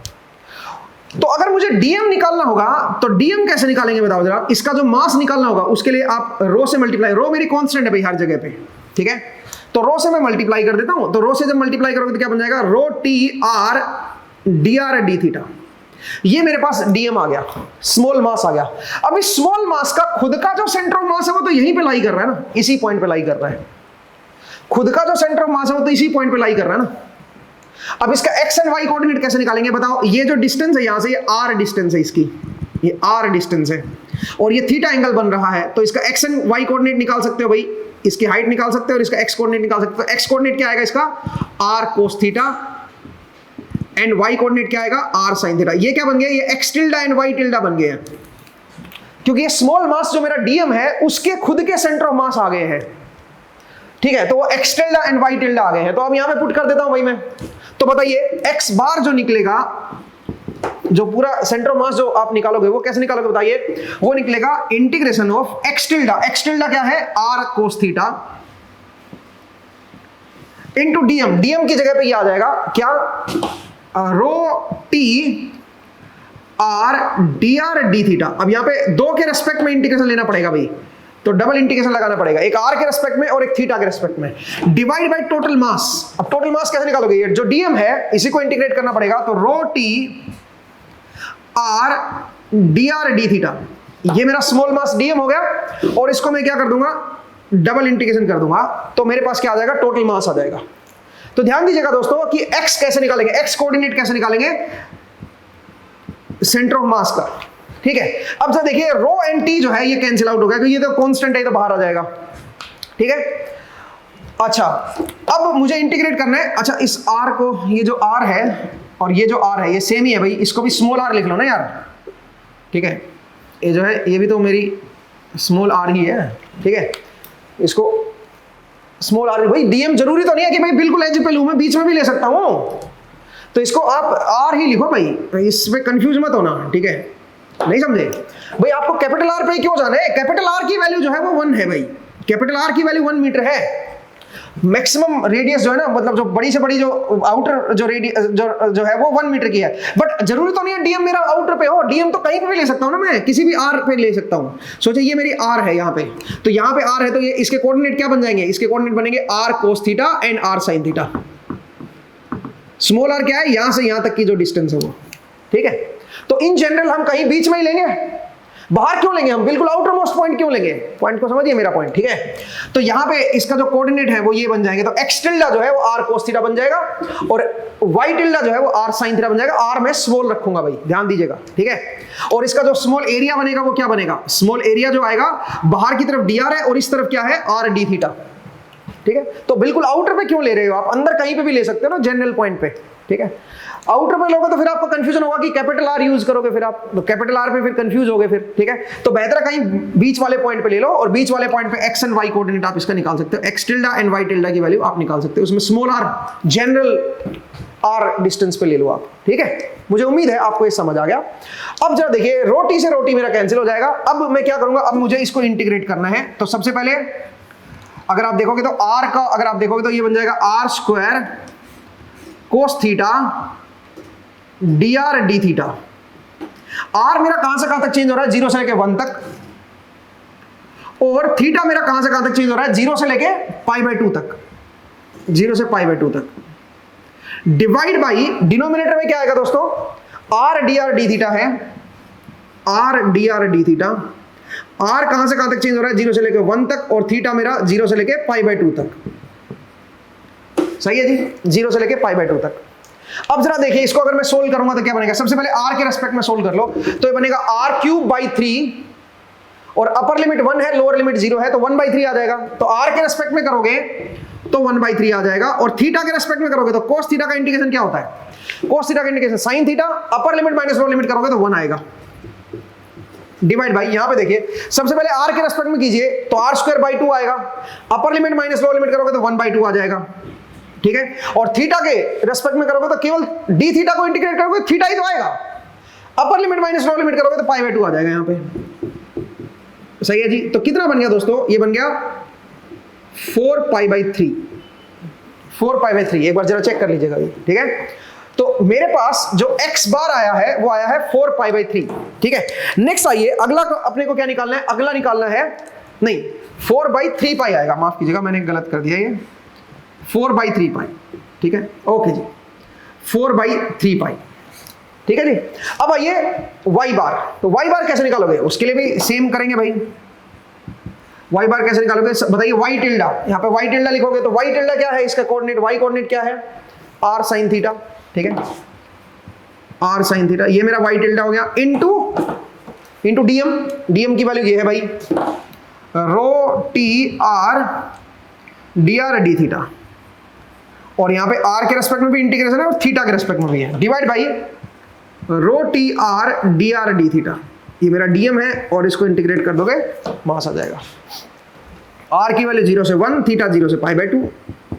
तो अगर मुझे डीएम निकालना होगा, तो डीएम कैसे निकालेंगे बताओ जरा। इसका जो मास निकालना होगा उसके लिए आप रो से मल्टीप्लाई, रो मेरी कांस्टेंट है भाई हर जगह पे, ठीक है, तो रो से मैं मल्टीप्लाई कर देता हूं। तो रो से जब मल्टीप्लाई करोगे तो क्या बन जाएगा, रो T R D R D theta, ये मेरे पास डीएम आ गया, स्मॉल मास आ गया। अब इस स्मॉल मास का खुद का जो सेंटर ऑफ मास है वो तो यहीं पे लाई कर रहा है ना, इसी पॉइंट पे लाई कर रहा है। खुद का जो सेंटर ऑफ मास है वो तो इसी पॉइंट पे लाई कर रहा है ना। अब इसका एक्स एंड वाई कोऑर्डिनेट कैसे निकालेंगे बताओ। ये जो डिस्टेंस है यहां से, ये आर डिस्टेंस है इसकी, ये आर डिस्टेंस है, और ये थीटा एंगल बन रहा है, तो इसका एक्स एंड वाई कोऑर्डिनेट निकाल सकते हो भाई। इसकी हाइट निकाल सकते हो और इसका एक्स कोऑर्डिनेट निकाल सकते हो। एक्स कोऑर्डिनेट क्या आएगा इसका, R cos theta, and Y coordinate क्या आएगा, आर साइन थीटा। ये क्या बन गया, ये X tilde and Y tilde बन गया, क्योंकि ये स्मॉल मास जो मेरा डीएम है उसके खुद के सेंटर ऑफ मास आ गए हैं, ठीक है। तो वो x tilde and Y tilde आ गए हैं। तो अब यहां पे पुट कर देता हूं भाई मैं। तो बताइए एक्स बार जो निकलेगा, जो पूरा सेंटर ऑफ मास जो आप निकालोगे वो कैसे निकालोगे बताइए, वो निकलेगा integration of X tilde, X tilde क्या है, R cos theta, into DM, DM की जगह पे ये आ जाएगा क्या, rho T R D R D theta. अब यहां पे दो के रेस्पेक्ट में इंटीग्रेशन लेना पड़ेगा भाई, तो डबल इंटीग्रेशन लगाना पड़ेगा, एक आर के रेस्पेक्ट में और एक थीटा के रेस्पेक्ट में, डिवाइड बाय टोटल मास। अब टोटल मास कैसे निकालोगे, ये जो डीएम है इसी को इंटीग्रेट करना पड़ेगा, तो रो T R D R D theta, ये मेरा स्मॉल मास डीएम हो गया, और इसको मैं क्या कर दूंगा, डबल इंटीग्रेशन कर दूंगा, तो मेरे पास क्या आ जाएगा, टोटल मास आ जाएगा। तो ध्यान दीजिएगा दोस्तों कि एक्स कैसे निकालेंगे, एक्स कोऑर्डिनेट कैसे निकालेंगे, सेंटर ऑफ मास का, ठीक है। अब जरा देखिए रो एंड टी जो है ये कैंसिल आउट हो गया, क्योंकि ये तो कांस्टेंट है, तो बाहर आ जाएगा, ठीक है। अच्छा अब मुझे इंटीग्रेट करना है, अच्छा इस आर को, ये जो आर है और ये जो आर है ये सेम ही है भाई, इसको भी स्मॉल आर लिख लो ना यार, ठीक है। ये जो है ये भी तो मेरी स्मॉल आर ही है, ठीक है, इसको स्मॉल आर, भाई डीएम जरूरी तो नहीं है कि भाई बिल्कुल एज पे लूं, मैं बीच में भी ले सकता हूं, तो इसको आप आर ही लिखो भाई, इसमें कंफ्यूज मत होना, ठीक है। नहीं समझे भाई, आपको कैपिटल आर पे क्यों जाना है, कैपिटल आर की वैल्यू जो है वो 1 है भाई, कैपिटल आर की वैल्यू 1 मीटर है। मैक्सिमम रेडियस जो है ना, मतलब जो बड़ी से बड़ी जो आउटर जो रेडियस जो है वो 1 मीटर की है, बट जरूरी तो नहीं है डीएम मेरा आउटर पे हो, डीएम तो कहीं पे भी ले सकता हूं ना, मैं किसी भी आर पे ले सकता हूं। सोचिए ये मेरी आर है यहाँ पे, तो यहाँ पे आर है, तो ये इसके कोऑर्डिनेट क्या बन जाएंगे, इसके कोऑर्डिनेट बनेंगे R cos theta and R sine theta. Small R क्या है, यहां से यहां तक की जो डिस्टेंस है वो, ठीक है। तो इन जनरल हम कहीं बीच में ही लेंगे, बाहर क्यों लेंगे हम, बिल्कुल आउटर मोस्ट पॉइंट क्यों लेंगे, पॉइंट को समझिए मेरा पॉइंट, ठीक है। तो यहां पे इसका जो कोऑर्डिनेट है वो ये बन जाएंगे, तो एक्स टिल्डा जो है वो आर कोस थीटा बन जाएगा, और वाई टिल्डा जो है वो आर साइन थीटा बन जाएगा। आर में स्मॉल रखूंगा भाई, ध्यान दीजिएगा, ठीक है। और इसका जो स्मॉल एरिया बनेगा वो क्या बनेगा, स्मॉल एरिया जो आएगा बाहर की तरफ डी आर है और इस तरफ क्या है, आर डी थीटा, ठीक है। तो बिल्कुल आउटर पे क्यों ले रहे हो आप, अंदर कहीं पे भी ले सकते हो ना, जनरल पॉइंट पे, ठीक है। आउटर पे लोगे तो फिर आपको कंफ्यूजन होगा कि कैपिटल आर यूज करोगे, फिर आप तो कैपिटल आर पे फिर कंफ्यूज होगे फिर, ठीक है। तो बेहतर कहीं बीच वाले पॉइंट पे ले लो, और बीच वाले पॉइंट पे एक्स एंड वाई कोऑर्डिनेट आप इसका निकाल सकते हो, X tilde and Y tilde की वैल्यू आप निकाल सकते हो, उसमें small R general R distance पे ले लो आप, ठीक है। मुझे उम्मीद है आपको ये समझ आ गया। अब जरा देखिए रोटी से रोटी मेरा कैंसिल हो जाएगा, अब मैं क्या करूंगा, अब मुझे इसको इंटीग्रेट करना है। तो सबसे पहले अगर आप देखोगे तो आर का, अगर आप देखोगे तो ये बन जाएगा R square cos theta D R D theta. R मेरा कहां से कहां तक चेंज हो रहा है, 0 से लेके 1 तक, और थीटा मेरा कहां से कहां तक चेंज हो रहा है, 0 से लेके π/2 तक, 0 से π/2 तक, डिवाइड बाई डिनोमिनेटर में क्या आएगा दोस्तों, आर डी थीटा है, आर डी थीटा। आर कहां से कहां तक चेंज हो रहा है, 0 से लेके 1 तक, और थीटा मेरा 0 से लेके π/2 तक, सही है जी, 0 से लेके π/2 तक। अब जरा देखिए इसको अगर मैं सोल्व करूंगा तो क्या बनेगा, सबसे पहले आर के रेस्पेक्ट में सोल्व कर लो, तो ये बनेगा r³/3, और अपर लिमिट 1 है, लोअर लिमिट 0 है, तो 1/3 आ जाएगा। तो आर के रेस्पेक्ट में करोगे तो 1/3 आ जाएगा, और थीटा के रेस्पेक्ट में करोगे तो कोस थीटा का इंटीग्रेशन क्या होता है, कोस थीटा का इंटीग्रेशन साइन थीटा, अपर लिमिट माइनस लोअर लिमिट करोगे तो 1 आएगा, डिवाइड बाई, यहां पे देखिए सबसे पहले आर के रेस्पेक्ट में कीजिए तो r²/2 आएगा, अपर लिमिट माइनस लोअर लिमिट करोगे तो 1/2 आ जाएगा, ठीक है। और थीटा के रेस्पेक्ट में करोगे तो केवल डी थीटा को इंटीग्रेट करोगे, थीटा ही तो आएगा, अपर लिमिट माइनस लोअर लिमिट करोगे तो π/2 आ जाएगा यहां पे, सही है जी। तो कितना बन गया दोस्तों, ये बन गया 4π/3, 4π/3, एक बार जरा चेक कर लीजिएगा, ठीक है। तो मेरे पास जो x बार आया है वो आया है 4π/3, ठीक है। नेक्स्ट आइए अगला अपने को क्या निकालना है, अगला निकालना है, नहीं 4/3π आएगा, माफ कीजिएगा मैंने गलत कर दिया, ये 4/3π, ठीक है, ओके जी, 4/3π, ठीक है जी। अब आइए y बार, तो y बार कैसे निकालोगे, उसके लिए भी सेम करेंगे भाई। y बार कैसे निकालोगे बताइए, y टिल्डा, यहाँ पे y टिल्डा लिखोगे तो y टिल्डा क्या है, इसका कोऑर्डिनेट, y कोऑर्डिनेट क्या है, r sin थीटा, ठीक है, r sin थीटा, ये मेरा y टिल्डा हो गया, इनटू डीएम, डीएम की वैल्यू ये है भाई रो T R D R D theta, और यहां पे आर के रेस्पेक्ट में भी इंटीग्रेशन है और थीटा के रेस्पेक्ट में भी है, divide by rho T R D theta. ये मेरा डीएम है और इसको इंटीग्रेट कर दोगे मास आ जाएगा। आर की वैल्यू 0 से 1, थीटा 0 से पाई बाय 2,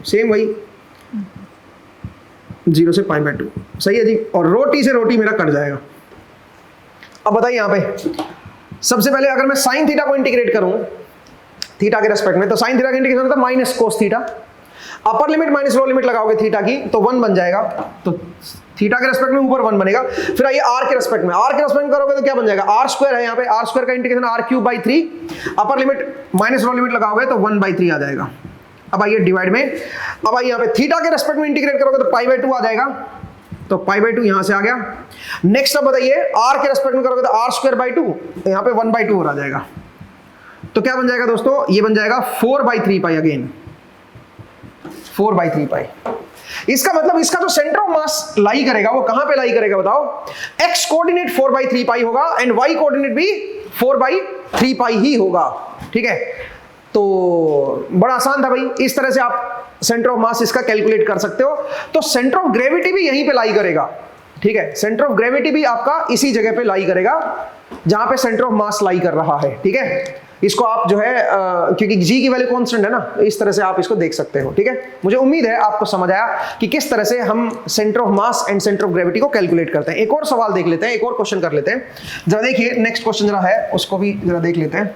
सेम वही 0 से पाई बाय 2, सही है जी। और रो टी से रो टी मेरा कट जाएगा। अब बताइए यहां पे सबसे पहले अगर मैं साइन थीटा को इंटीग्रेट करूं थीटा के रेस्पेक्ट में, तो साइन थीटा का इंटीग्रेशन होता है माइनस कोस थीटा, अपर लिमिट माइनस लोअर लिमिट लगाओगे थीटा की तो 1 बन जाएगा, तो थीटा के रेस्पेक्ट में ऊपर 1 बनेगा। फिर आइए आर के रेस्पेक्ट में, आर के रेस्पेक्ट में करोगे तो क्या बन जाएगा, आर स्क्वायर है यहाँ पे, आर स्क्वायर का integration R cube by 3, upper limit minus lower limit लगाओगे तो 1 बाई 3 आ जाएगा। अब आइए डिवाइड में, अब आइए यहाँ पे थीटा के रेस्पेक्ट में इंटीग्रेट करोगे तो पाई बाई 2 आ जाएगा, तो पाई बाई 2 यहां से आ गया। नेक्स्ट अब बताइए आर के रेस्पेक्ट में करोगे तो आर स्क्वायर बाई 2, यहाँ पे 1 बाई 2 और आ जाएगा, तो क्या बन जाएगा दोस्तों, ये बन जाएगा 4 बाई 3 पाई, अगेन 4 बाई 3 पाई। इसका मतलब इसका जो सेंटर ऑफ मास लाई करेगा वो कहां पे लाई करेगा बताओ, एक्स कोऑर्डिनेट 4 बाई 3 पाई होगा एंड वाई कोऑर्डिनेट भी 4 बाई 3 पाई ही होगा, ठीक है। तो बड़ा आसान था भाई, इस तरह से आप सेंटर ऑफ मास इसका कैलकुलेट कर सकते हो। तो सेंटर ऑफ ग्रेविटी भी यहीं पे लाई करेगा, ठीक है, सेंटर ऑफ ग्रेविटी भी आपका इसी जगह पे लाई करेगा जहां पे सेंटर ऑफ मास लाई कर रहा है, ठीक है। इसको आप जो है क्योंकि g की वैल्यू कांस्टेंट है ना, इस तरह से आप इसको देख सकते हो, ठीक है। मुझे उम्मीद है आपको समझ आया कि किस तरह से हम centre of mass and centre of gravity को कैलकुलेट करते हैं। एक और सवाल देख लेते हैं, एक और क्वेश्चन कर लेते हैं, जरा देखिए नेक्स्ट क्वेश्चन जरा है उसको भी जरा देख लेते हैं।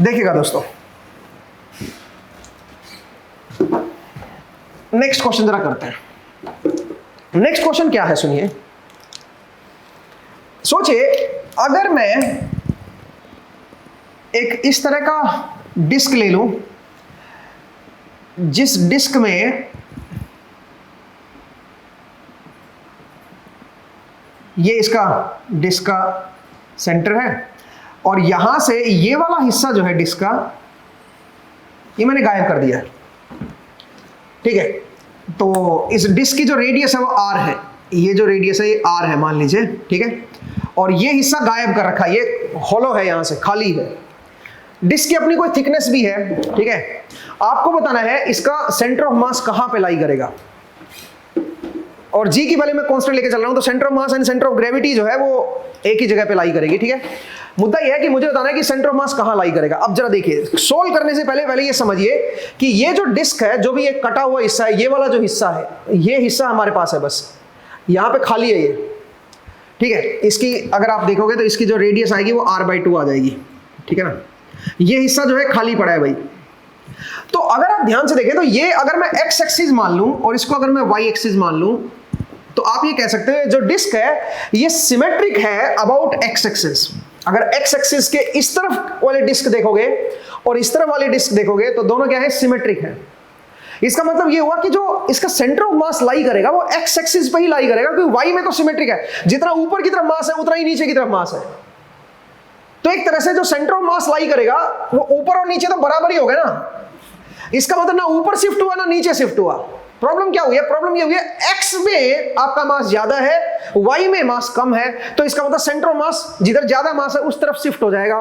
देखिएगा दोस्तों, नेक्स्ट क्वेश्चन जरा करते हैं। नेक्स्ट क्वेश्चन क्या है सुनिए, सोचिए अगर मैं एक इस तरह का डिस्क ले लूं जिस डिस्क में ये इसका डिस्क का सेंटर है और यहां से ये वाला हिस्सा जो है डिस्क का ये मैंने गायब कर दिया है, ठीक है। तो इस डिस्क की जो रेडियस है वो r है, ये जो रेडियस है ये r है मान लीजिए, ठीक है। और ये हिस्सा गायब कर रखा है, ये हॉलो है, यहां से खाली है। डिस्क की अपनी कोई थिकनेस भी है, ठीक है। आपको बताना है इसका सेंटर ऑफ मास कहां पे लाई करेगा, और g की वैल्यू मैं कांस्टेंट लेके चल रहा हूं, तो centre of mass and centre of gravity जो है वो एक ही जगह पे लाई करेगी, ठीक है। मुद्दा यह है कि मुझे बताना है कि सेंटर ऑफ मास कहां लाई करेगा। अब जरा देखिए, सोल्व करने से पहले ये समझिए कि ये जो डिस्क है, जो भी ये कटा हुआ हिस्सा है, ये वाला जो हिस्सा है, ये हिस्सा हमारे पास है, बस यहां पे खाली है ये, ठीक है। इसकी अगर आप देखोगे तो इसकी जो रेडियस आएगी वो r/2 आ जाएगी, ठीक है ना। ये हिस्सा जो है खाली पड़ा है भाई। तो अगर आप ध्यान से देखें तो ये अगर मैं x एक्सिस मान लूं और इसको अगर मैं y एक्सिस मान लूं, तो आप ये कह सकते हैं जो डिस्क है ये सिमेट्रिक है अबाउट x एक्सिस। अगर x एक्सिस के इस तरफ वाले डिस्क देखोगे और इस तरफ वाले डिस्क देखोगे तो दोनों क्या है, सिमेट्रिक है। इसका मतलब ये हुआ कि जो इसका सेंटर ऑफ मास लाई करेगा वो x एक्सिस पे ही लाई करेगा, क्योंकि y में तो सिमेट्रिक है, जितना ऊपर की तरफ मास है उतना ही नीचे की तरफ मास है। तो एक तरह से जो सेंटर ऑफ मास लाई करेगा वो ऊपर और नीचे तो बराबर ही हो गए ना। इसका मतलब ना ऊपर शिफ्ट हुआ ना नीचे शिफ्ट हुआ। प्रॉब्लम क्या हुई है, प्रॉब्लम ये हुई है x में आपका मास ज्यादा है, y में मास कम है, तो इसका मतलब सेंटर ऑफ मास जिधर ज्यादा मास है उस तरफ शिफ्ट हो जाएगा।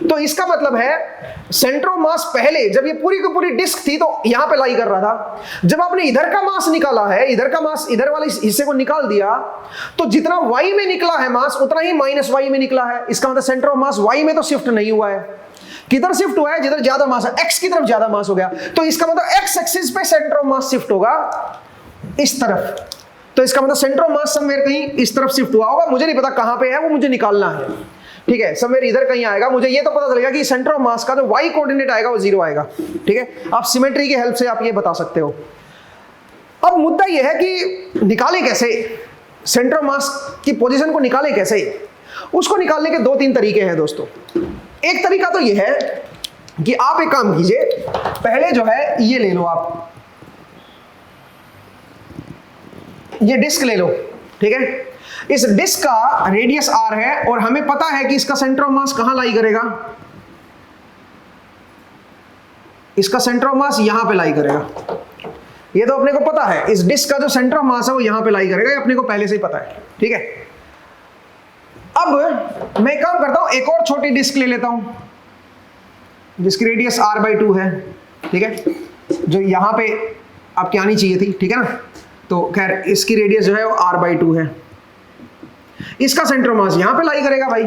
तो इसका मतलब है सेंटर ऑफ मास पहले जब ये पूरी की पूरी डिस्क थी तो यहां पे लाई कर रहा था, जब आपने इधर का मास निकाला है, इधर का मास इधर वाले हिस्से को निकाल दिया, तो जितना y में निकला है मास उतना ही माइनस y में निकला है। इसका मतलब सेंटर ऑफ मास y में तो शिफ्ट नहीं हुआ है, किधर शिफ्ट हुआ है, जिधर ज्यादा मास है, x की तरफ ज्यादा मास हो गया। तो इसका मतलब x एक्सिस पे सेंटर ऑफ मास शिफ्ट होगा इस तरफ। तो इसका मतलब सेंटर ऑफ मास समवेयर कहीं इस तरफ शिफ्ट हुआ होगा, मुझे नहीं पता कहां पे है, वो मुझे निकालना है, ठीक है। समवेयर इधर कहीं आएगा, मुझे ये तो पता चलेगा कि सेंटर ऑफ मास का जो y कोऑर्डिनेट आएगा वो 0 आएगा, ठीक है। आप सिमेट्री की हेल्प से आप ये बता सकते हो। अब मुद्दा ये है कि निकाले कैसे, सेंटर ऑफ मास की पोजीशन को निकाले कैसे। उसको निकालने के 2-3 तरीके हैं दोस्तों। एक तरीका तो ये है कि आप एक काम कीजिए, पहले जो है ये ले लो, आप ये डिस्क ले लो, ठीक है। इस डिस्क का रेडियस r है और हमें पता है कि इसका सेंटर ऑफ मास कहां लाई करेगा, इसका सेंटर ऑफ मास यहां पे लाई करेगा, ये तो अपने को पता है, इस डिस्क का जो सेंटर ऑफ मास है वो यहां पे लाई करेगा, ये अपने को पहले से ही पता है, ठीक है। अब मैं काम करता हूं, एक और छोटी डिस्क ले लेता हूं जिसकी रेडियस r/2 है, ठीक है, जो यहां पे आपकी आनी चाहिए थी, ठीक है ना। तो खैर इसकी रेडियस जो है वो r/2 है, इसका सेंटर ऑफ मास यहां पे लाई करेगा भाई,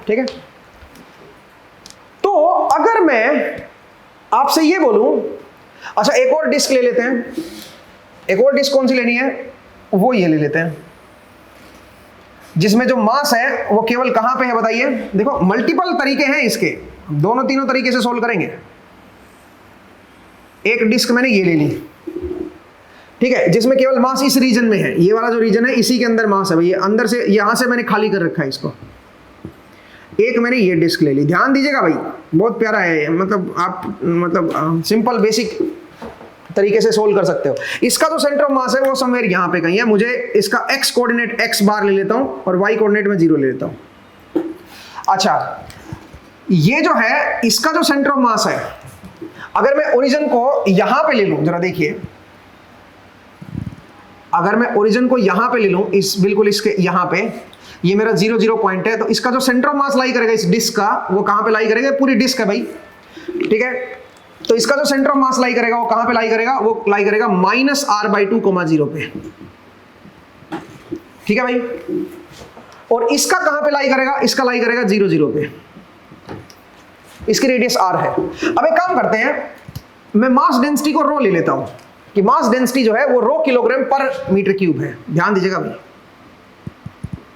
ठीक है। तो अगर मैं आपसे ये बोलूं, अच्छा एक और डिस्क ले लेते हैं, एक और डिस्क कौन सी लेनी है, वो ये ले लेते हैं जिसमें जो मास है वो केवल कहां पे है बताइए। देखो मल्टीपल तरीके हैं इसके, दोनों तीनों तरीके से सोल्व करेंगे। एक डिस्क मैंने ये ले ली, ठीक है, जिसमें केवल मास इस रीजन में है, ये वाला जो रीजन है इसी के अंदर मास है भाई, ये अंदर से यहां से मैंने खाली कर रखा है इसको। एक मैंने ये डिस्क ले ली, ध्यान दीजिएगा भाई, बहुत प्यारा है, मतलब आप सिंपल बेसिक तरीके से सोल्व कर सकते हो। इसका जो सेंटर ऑफ मास है वो समवेयर यहां पे कहीं है, मुझे इसका x कोऑर्डिनेट x बार ले लेता हूं और y कोऑर्डिनेट में 0 ले लेता हूं। अच्छा ये जो है इसका जो सेंटर ऑफ मास है, अगर मैं ओरिजिन को यहां पे ले लूं, जरा देखिए, अगर मैं ओरिजिन को यहां पे ले लूं, इस बिल्कुल इसके यहां पे, ये मेरा 0 0 पॉइंट है, तो इसका जो सेंटर ऑफ मास लाई करेगा इस डिस्क का, वो कहां पे लाई करेगा, पूरी डिस्क है भाई, ठीक है। तो इसका जो सेंटर ऑफ मास लाई करेगा वो कहां पे लाई करेगा, वो लाई करेगा -r/2, 0 पे, ठीक है भाई। और इसका कहां पे लाई करेगा, इसका लाई करेगा 0 0 पे, इसकी रेडियस r है। अब एक काम करते हैं, मैं मास डेंसिटी को रो ले लेता हूं, कि मास डेंसिटी जो है वो रो किलोग्राम पर मीटर क्यूब है, ध्यान दीजिएगा भाई,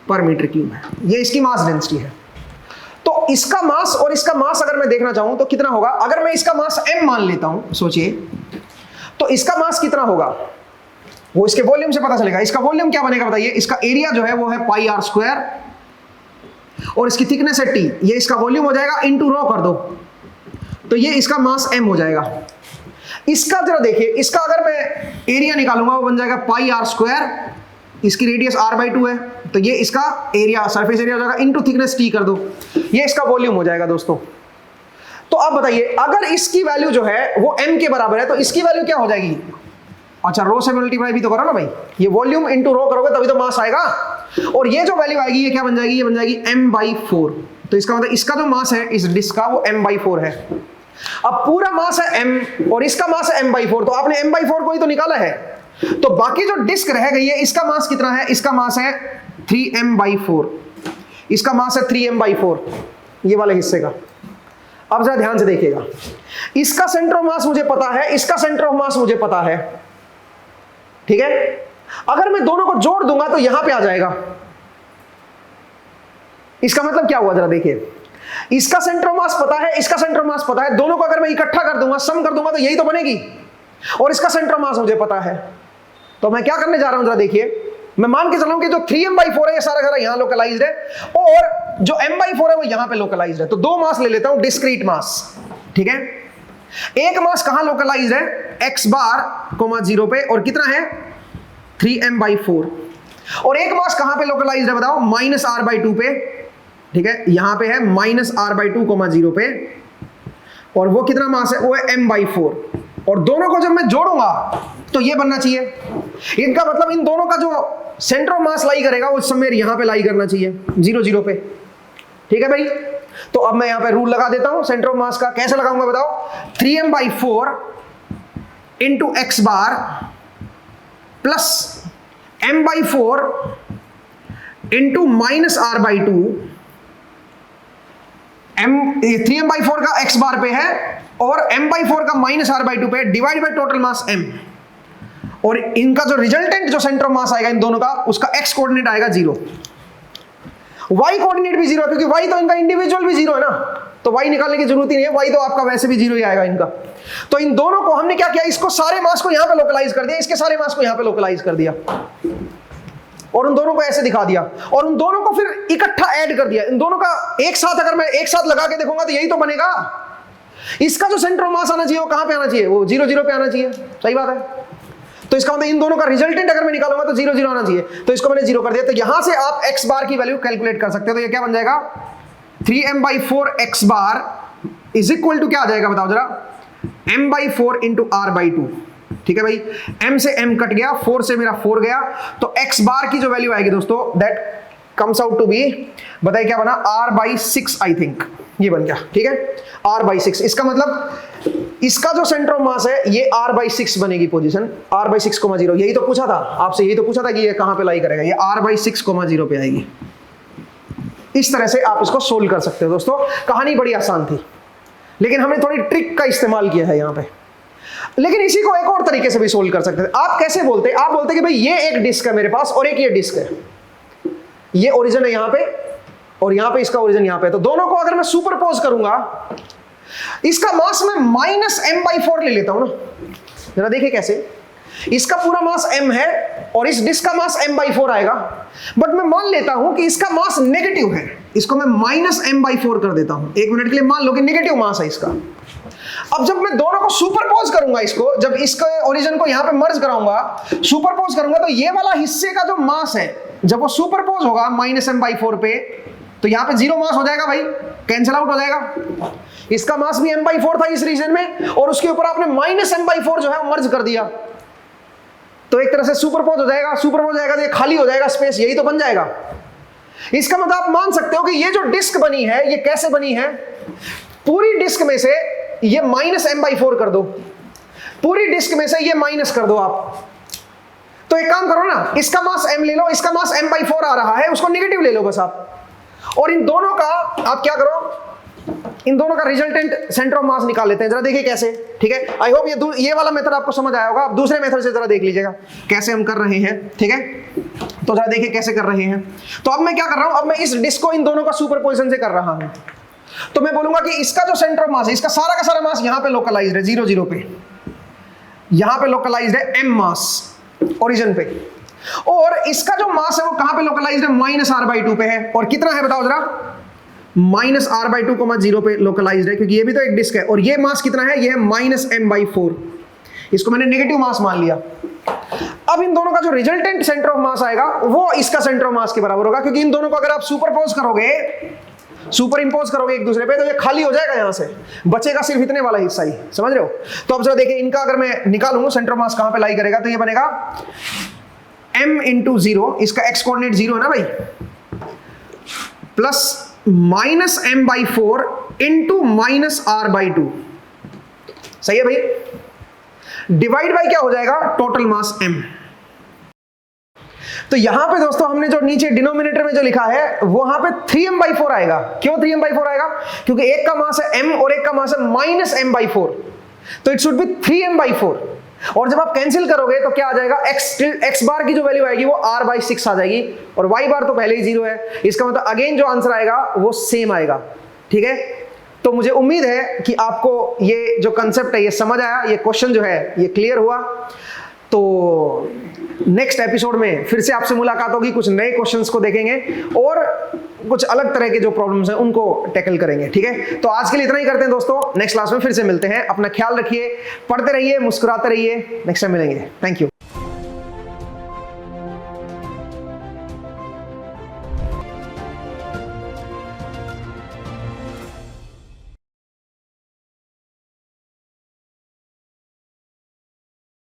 पर मीटर क्यूब है, ये इसकी मास डेंसिटी है। तो इसका मास और इसका मास अगर मैं देखना चाहूं तो कितना होगा, अगर मैं इसका मास m मान लेता हूं, सोचिए, तो इसका मास कितना होगा वो इसके वॉल्यूम से पता चलेगा। इसका वॉल्यूम क्या बनेगा बताइए, इसका एरिया जो है वो है πr² और इसकी थिकनेस है t, ये इसका वॉल्यूम हो जाएगा, इनटू रो कर दो, तो ये इसका मास m हो जाएगा। इसका जरा देखिए, इसका अगर मैं एरिया निकालूंगा वो बन जाएगा πr², इसकी रेडियस r/2 है, तो ये इसका एरिया, सरफेस एरिया हो जाएगा, इनटू थिकनेस t कर दो, ये इसका वॉल्यूम हो जाएगा दोस्तों। तो अब बताइए अगर इसकी वैल्यू जो है वो m के बराबर है तो इसकी वैल्यू क्या हो जाएगी, अच्छा रो से मल्टीप्लाई भी तो करो ना भाई, ये वॉल्यूम इनटू रो करोगे तभी तो मास आएगा, और ये जो वैल्यू आएगी ये क्या बन जाएगी, ये बन जाएगी m/4। तो इसका मतलब इसका जो मास है इस डिस्क का वो m/4 है। अब पूरा मास है m और इसका मास है m/4, तो आपने m/4 को ही तो निकाला है, तो बाकी जो डिस्क रह गई है इसका मास कितना है, इसका मास है 3m/4, इसका मास है 3m/4 ये वाले हिस्से का। अब जरा ध्यान से देखिएगा, इसका सेंटर ऑफ मास मुझे पता है, इसका सेंटर ऑफ मास मुझे पता है, ठीक है। अगर मैं दोनों को जोड़ दूंगा तो यहां पे आ जाएगा, इसका मतलब क्या हुआ जरा देखिए, इसका सेंटर ऑफ मास पता है, इसका सेंटर ऑफ मास पता है, दोनों को अगर मैं इकट्ठा कर दूंगा, सम कर दूंगा तो यही तो बनेगी, और इसका सेंटर ऑफ मास मुझे पता है। तो मैं क्या करने जा रहा हूं जरा देखिए, मैं मान के चलूं कि जो 3m/4 है ये सारा यहां लोकलाइज्ड है और जो m/4 है वो यहां पे लोकलाइज्ड है। तो दो मास ले लेता हूं, डिस्क्रीट मास, ठीक है। एक मास कहां लोकलाइज्ड है, x बार 0 पे, और कितना है 3m/4, और एक मास कहां पे लोकलाइज्ड है बताओ, -r/2 पे, ठीक है, यहां पे है -r/2, 0 पे, और वो कितना मास है, वो है m/4, और दोनों को जब मैं जोड़ूंगा तो ये बनना चाहिए, इनका मतलब इन दोनों का जो सेंटर ऑफ मास लाई करेगा वो समवेयर यहां पे लाई करना चाहिए 0 0 पे, ठीक है भाई। तो अब मैं यहां पे रूल लगा देता हूं सेंटर ऑफ मास का, कैसे लगाऊंगा बताओ, 3m/4 into x bar plus m/4 into -r/2, 3m/4 का x बार पे है और m/4 का -r/2 पे, divide by total mass m, और इनका जो रिजल्टेंट जो सेंटर ऑफ मास आएगा इन दोनों का, उसका x कोऑर्डिनेट आएगा 0, y कोऑर्डिनेट भी 0 है, क्योंकि y तो इनका इंडिविजुअल भी 0 है ना, तो y निकालने की जरूरत ही नहीं है, y तो आपका वैसे भी 0 ही आएगा इनका। तो इन दोनों को हमने क्या किया, इसको सारे मास को यहां पे लोकलाइज कर दिया, इसके सारे मास को यहां पे लोकलाइज कर दिया, और उन दोनों को ऐसे दिखा दिया, और उन दोनों को फिर इकट्ठा ऐड कर दिया। इन दोनों का एक साथ अगर मैं एक साथ लगा के देखूंगा तो यही तो बनेगा। इसका जो सेंटर ऑफ मास आना चाहिए वो कहां पे आना चाहिए, वो 0 0 पे आना चाहिए, सही बात है। तो इसका मतलब इन दोनों का रिजल्टेंट अगर मैं निकालूंगा तो 0 0 आना चाहिए, तो इसको मैंने 0 कर दिया। तो यहां से आप x बार की वैल्यू कैलकुलेट कर सकते हो। तो ये क्या बन जाएगा, 3m/4 x बार इज इक्वल टू क्या आ जाएगा बताओ जरा, m/4 इंटू r/2, ठीक है भाई, m से m कट गया, 4 से मेरा 4 गया, तो x बार की जो वैल्यू आएगी दोस्तों that comes out to be, बताइए क्या बना, r/6 आई थिंक, ये बन गया, ठीक है, r/6। इसका मतलब इसका जो सेंटर ऑफ मास है ये r/6 बनेगी पोजीशन, r/6,0, यही तो पूछा था आपसे, यही तो पूछा था कि ये कहां पे लाई करेगा, ये r/6,0 पे आएगी। इस तरह से आप इसको सोल्व कर सकते हो दोस्तों। कहानी बड़ी आसान थी, लेकिन हमने थोड़ी ट्रिक का इस्तेमाल किया है यहां पे। लेकिन इसी को एक और तरीके से भी सोल्व कर सकते थे। आप कैसे बोलते, आप बोलते कि भाई ये एक डिस्क है मेरे पास और एक ये डिस्क है, ये ओरिजिन है यहां पे और यहां पे इसका ओरिजिन यहां पे, तो दोनों को अगर मैं सुपरपोज करूंगा, इसका मास मैं -m/4 ले लेता हूं ना, जरा देखिए कैसे, इसका पूरा मास m है और इस डिस्क का मास m/4 आएगा, बट मैं मान लेता हूं कि इसका मास नेगेटिव है, इसको मैं -m/4 कर देता हूं, एक मिनट के लिए मान लो कि नेगेटिव मास है इसका। अब जब मैं दोनों को सुपरपोज करूंगा, इसको जब इसके ओरिजिन को यहां पे मर्ज कराऊंगा, सुपरपोज करूंगा, तो ये वाला हिस्से का जो मास है जब वो सुपरपोज होगा -m/4 पे, तो यहां पे 0 मास हो जाएगा भाई, कैंसिल आउट हो जाएगा। इसका मास भी m/4 था इस रीजन में और उसके ऊपर आपने -m/4 जो है मर्ज कर दिया, तो एक तरह से सुपरपोज हो जाएगा, सुपरपोज जाएगा तो ये खाली हो जाएगा स्पेस, यही तो बन जाएगा। इसका मतलब आप मान सकते हो कि ये जो डिस्क बनी है ये कैसे बनी है, पूरी डिस्क में से ये -m/4 कर दो, पूरी डिस्क में से ये माइनस कर दो आप, तो एक काम करो ना, इसका मास m ले लो, इसका मास m/4 आ रहा है, उसको नेगेटिव ले लो बस आप, और इन दोनों का आप क्या करो, इन दोनों का रिजल्टेंट सेंटर ऑफ मास निकाल लेते हैं। जरा देखिए कैसे, ठीक है, आई होप ये वाला मेथड आपको समझ आया होगा। आप दूसरे मेथड से जरा देख लीजिएगा कैसे हम कर रहे हैं, ठीक है, तो जरा देखिए कैसे कर रहे हैं। तो अब मैं क्या कर रहा हूं, अब मैं इस डिस्क को इन दोनों का सुपरपोजिशन से कर रहा हूं, तो मैं बोलूंगा कि इसका जो सेंटर ऑफ मास है, इसका सारा का सारा मास यहां पे लोकलाइज्ड है 0 0 पे, यहां पे लोकलाइज्ड है m मास ओरिजिन पे, और इसका जो मास है वो कहां पे लोकलाइज्ड है, -r/2 पे है, और कितना है बताओ जरा, -r/2,0 पे लोकलाइज्ड है, क्योंकि ये भी तो एक डिस्क है, और ये मास कितना है, ये है -m/4, इसको मैंने नेगेटिव मास मान लिया। अब इन दोनों का जो रिजल्टेंट सेंटर ऑफ मास आएगा वो इसका सेंटर ऑफ मास के बराबर होगा, क्योंकि इन दोनों को अगर आप सुपरपोज करोगे, सुपर इंपोज करोगे एक दूसरे पे, तो ये खाली हो जाएगा, यहां से बचेगा सिर्फ इतने वाला हिस्सा ही, समझ रहे हो। तो अब जरा देखिए, इनका अगर मैं निकालूंगा सेंटर ऑफ मास कहां पे लाई करेगा, तो ये बनेगा m × 0, इसका x कोऑर्डिनेट 0 है ना भाई, प्लस -m/4 इंटू -r/2, सही है भाई, डिवाइड बाय क्या हो जाएगा, टोटल मास m। तो यहां पे दोस्तों हमने जो नीचे डिनोमिनेटर में जो लिखा है वहां पे 3m/4 आएगा। क्यों 3m/4 आएगा, क्योंकि एक का मास है m और एक का मास है -m/4, तो इट शुड बी 3m/4, और जब आप कैंसिल करोगे तो क्या आ जाएगा, x बार की जो वैल्यू आएगी वो r/6 आ जाएगी, और y बार तो पहले ही 0 है, इसका मतलब अगेन जो आंसर आएगा वो सेम आएगा, ठीक है। तो मुझे उम्मीद है कि आपको ये जो कंसेप्ट है ये समझ आया, ये क्वेश्चन जो है ये क्लियर हुआ। तो नेक्स्ट एपिसोड में फिर से आपसे मुलाकात होगी, कुछ नए क्वेश्चंस को देखेंगे और कुछ अलग तरह के जो प्रॉब्लम्स हैं उनको टैकल करेंगे, ठीक है। तो आज के लिए इतना ही करते हैं दोस्तों, नेक्स्ट क्लास में फिर से मिलते हैं। अपना ख्याल रखिए, पढ़ते रहिए, मुस्कुराते रहिए, नेक्स्ट टाइम मिलेंगे, थैंक यू।